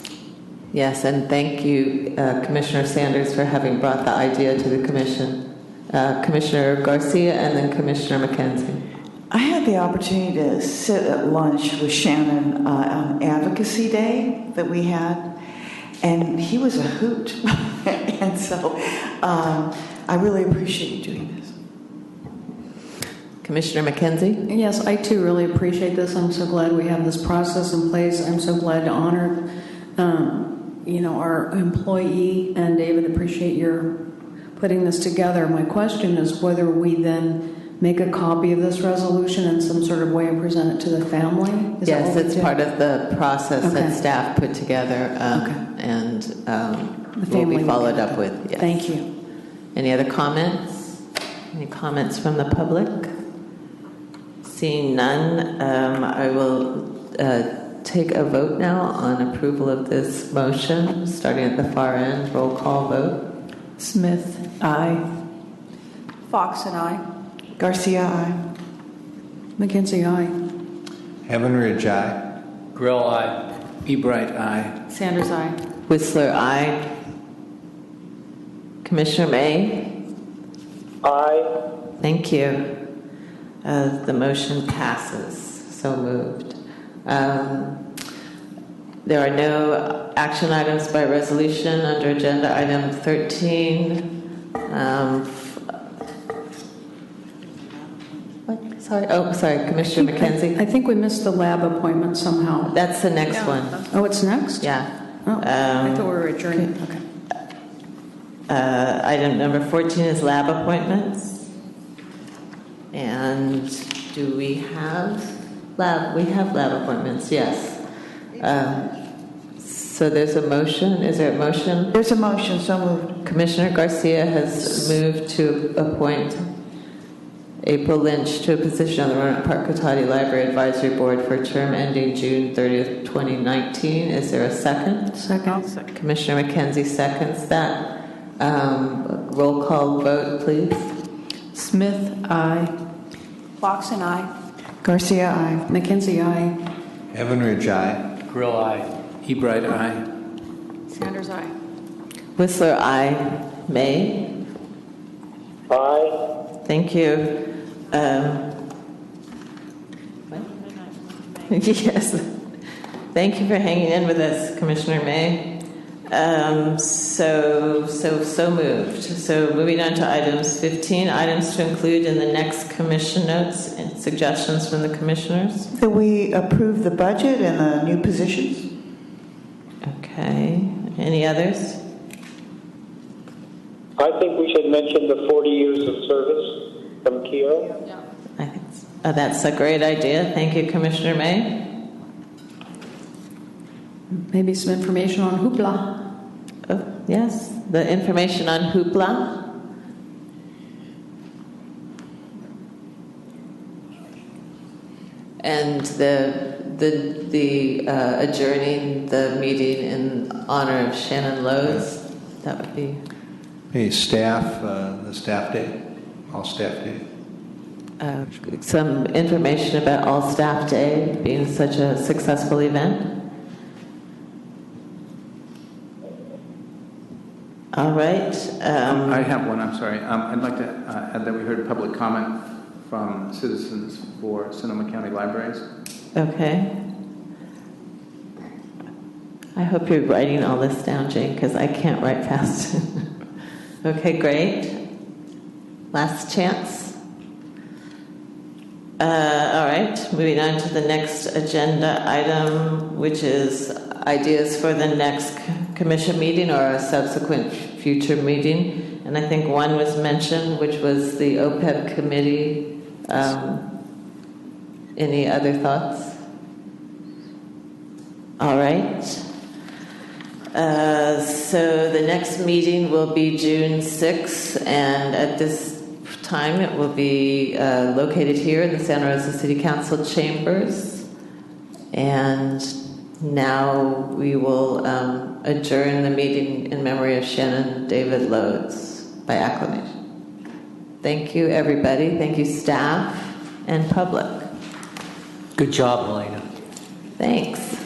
Yes, and thank you, Commissioner Sanders, for having brought the idea to the Commission. Commissioner Garcia and then Commissioner McKenzie. I had the opportunity to sit at lunch with Shannon on Advocacy Day that we had, and he was a hoot. And so I really appreciate you doing this. Commissioner McKenzie? Yes, I too really appreciate this. I'm so glad we have this process in place. I'm so glad to honor, our employee. And David, appreciate your putting this together. My question is whether we then make a copy of this resolution in some sort of way and present it to the family? Yes, it's part of the process that staff put together, and will be followed up with. Yes. Thank you. Any other comments? Any comments from the public? Seeing none, I will take a vote now on approval of this motion, starting at the far end. Roll call vote. Smith, aye. Fox and I. Garcia, aye. McKenzie, aye. Heavenridge, aye. Grill, aye. Ebright, aye. Sanders, aye. Whistler, aye. Commissioner May? Aye. Thank you. The motion passes. So moved. There are no action items by resolution under agenda item 13. Sorry, Commissioner McKenzie. I think we missed the lab appointment somehow. That's the next one. Oh, it's next? Yeah. Oh, I thought we were adjourning. Okay. Item number 14 is lab appointments. And do we have lab? We have lab appointments, yes. So there's a motion. Is there a motion? There's a motion, so moved. Commissioner Garcia has moved to appoint April Lynch to a position on the Roanoke Park Cotati Library Advisory Board for a term ending June 30th, 2019. Is there a second? Second. Commissioner McKenzie seconds that. Roll call vote, please. Smith, aye. Fox and I. Garcia, aye. McKenzie, aye. Heavenridge, aye. Grill, aye. Ebright, aye. Sanders, aye. Whistler, aye. May? Aye. Thank you. Yes. Thank you for hanging in with us, Commissioner May. So moved. So moving on to items 15, items to include in the next commission notes and suggestions from the commissioners. That we approve the budget and the new positions. Okay. Any others? I think we should mention the 40 years of service from Kiara. I think that's a great idea. Thank you, Commissioner May. Maybe some information on Hoopla. Oh, yes, the information on Hoopla. And the adjourning the meeting in honor of Shannon Lowe's. That would be. Hey, staff, the staff day, all staff day. Some information about All Staff Day being such a successful event. All right. I have one, I'm sorry. I'd like to add that we heard public comment from citizens for Sonoma County Libraries. Okay. I hope you're writing all this down, Jane, because I can't write fast. Okay, great. Last chance. All right, moving on to the next agenda item, which is ideas for the next commission meeting or a subsequent future meeting. And I think one was mentioned, which was the OPEB committee. Any other thoughts? All right. So the next meeting will be June 6th, and at this time it will be located here in the Santa Rosa City Council chambers. And now we will adjourn the meeting in memory of Shannon David Lodes by acclamation. Thank you, everybody. Thank you, staff and public. Good job, Helena. Thanks.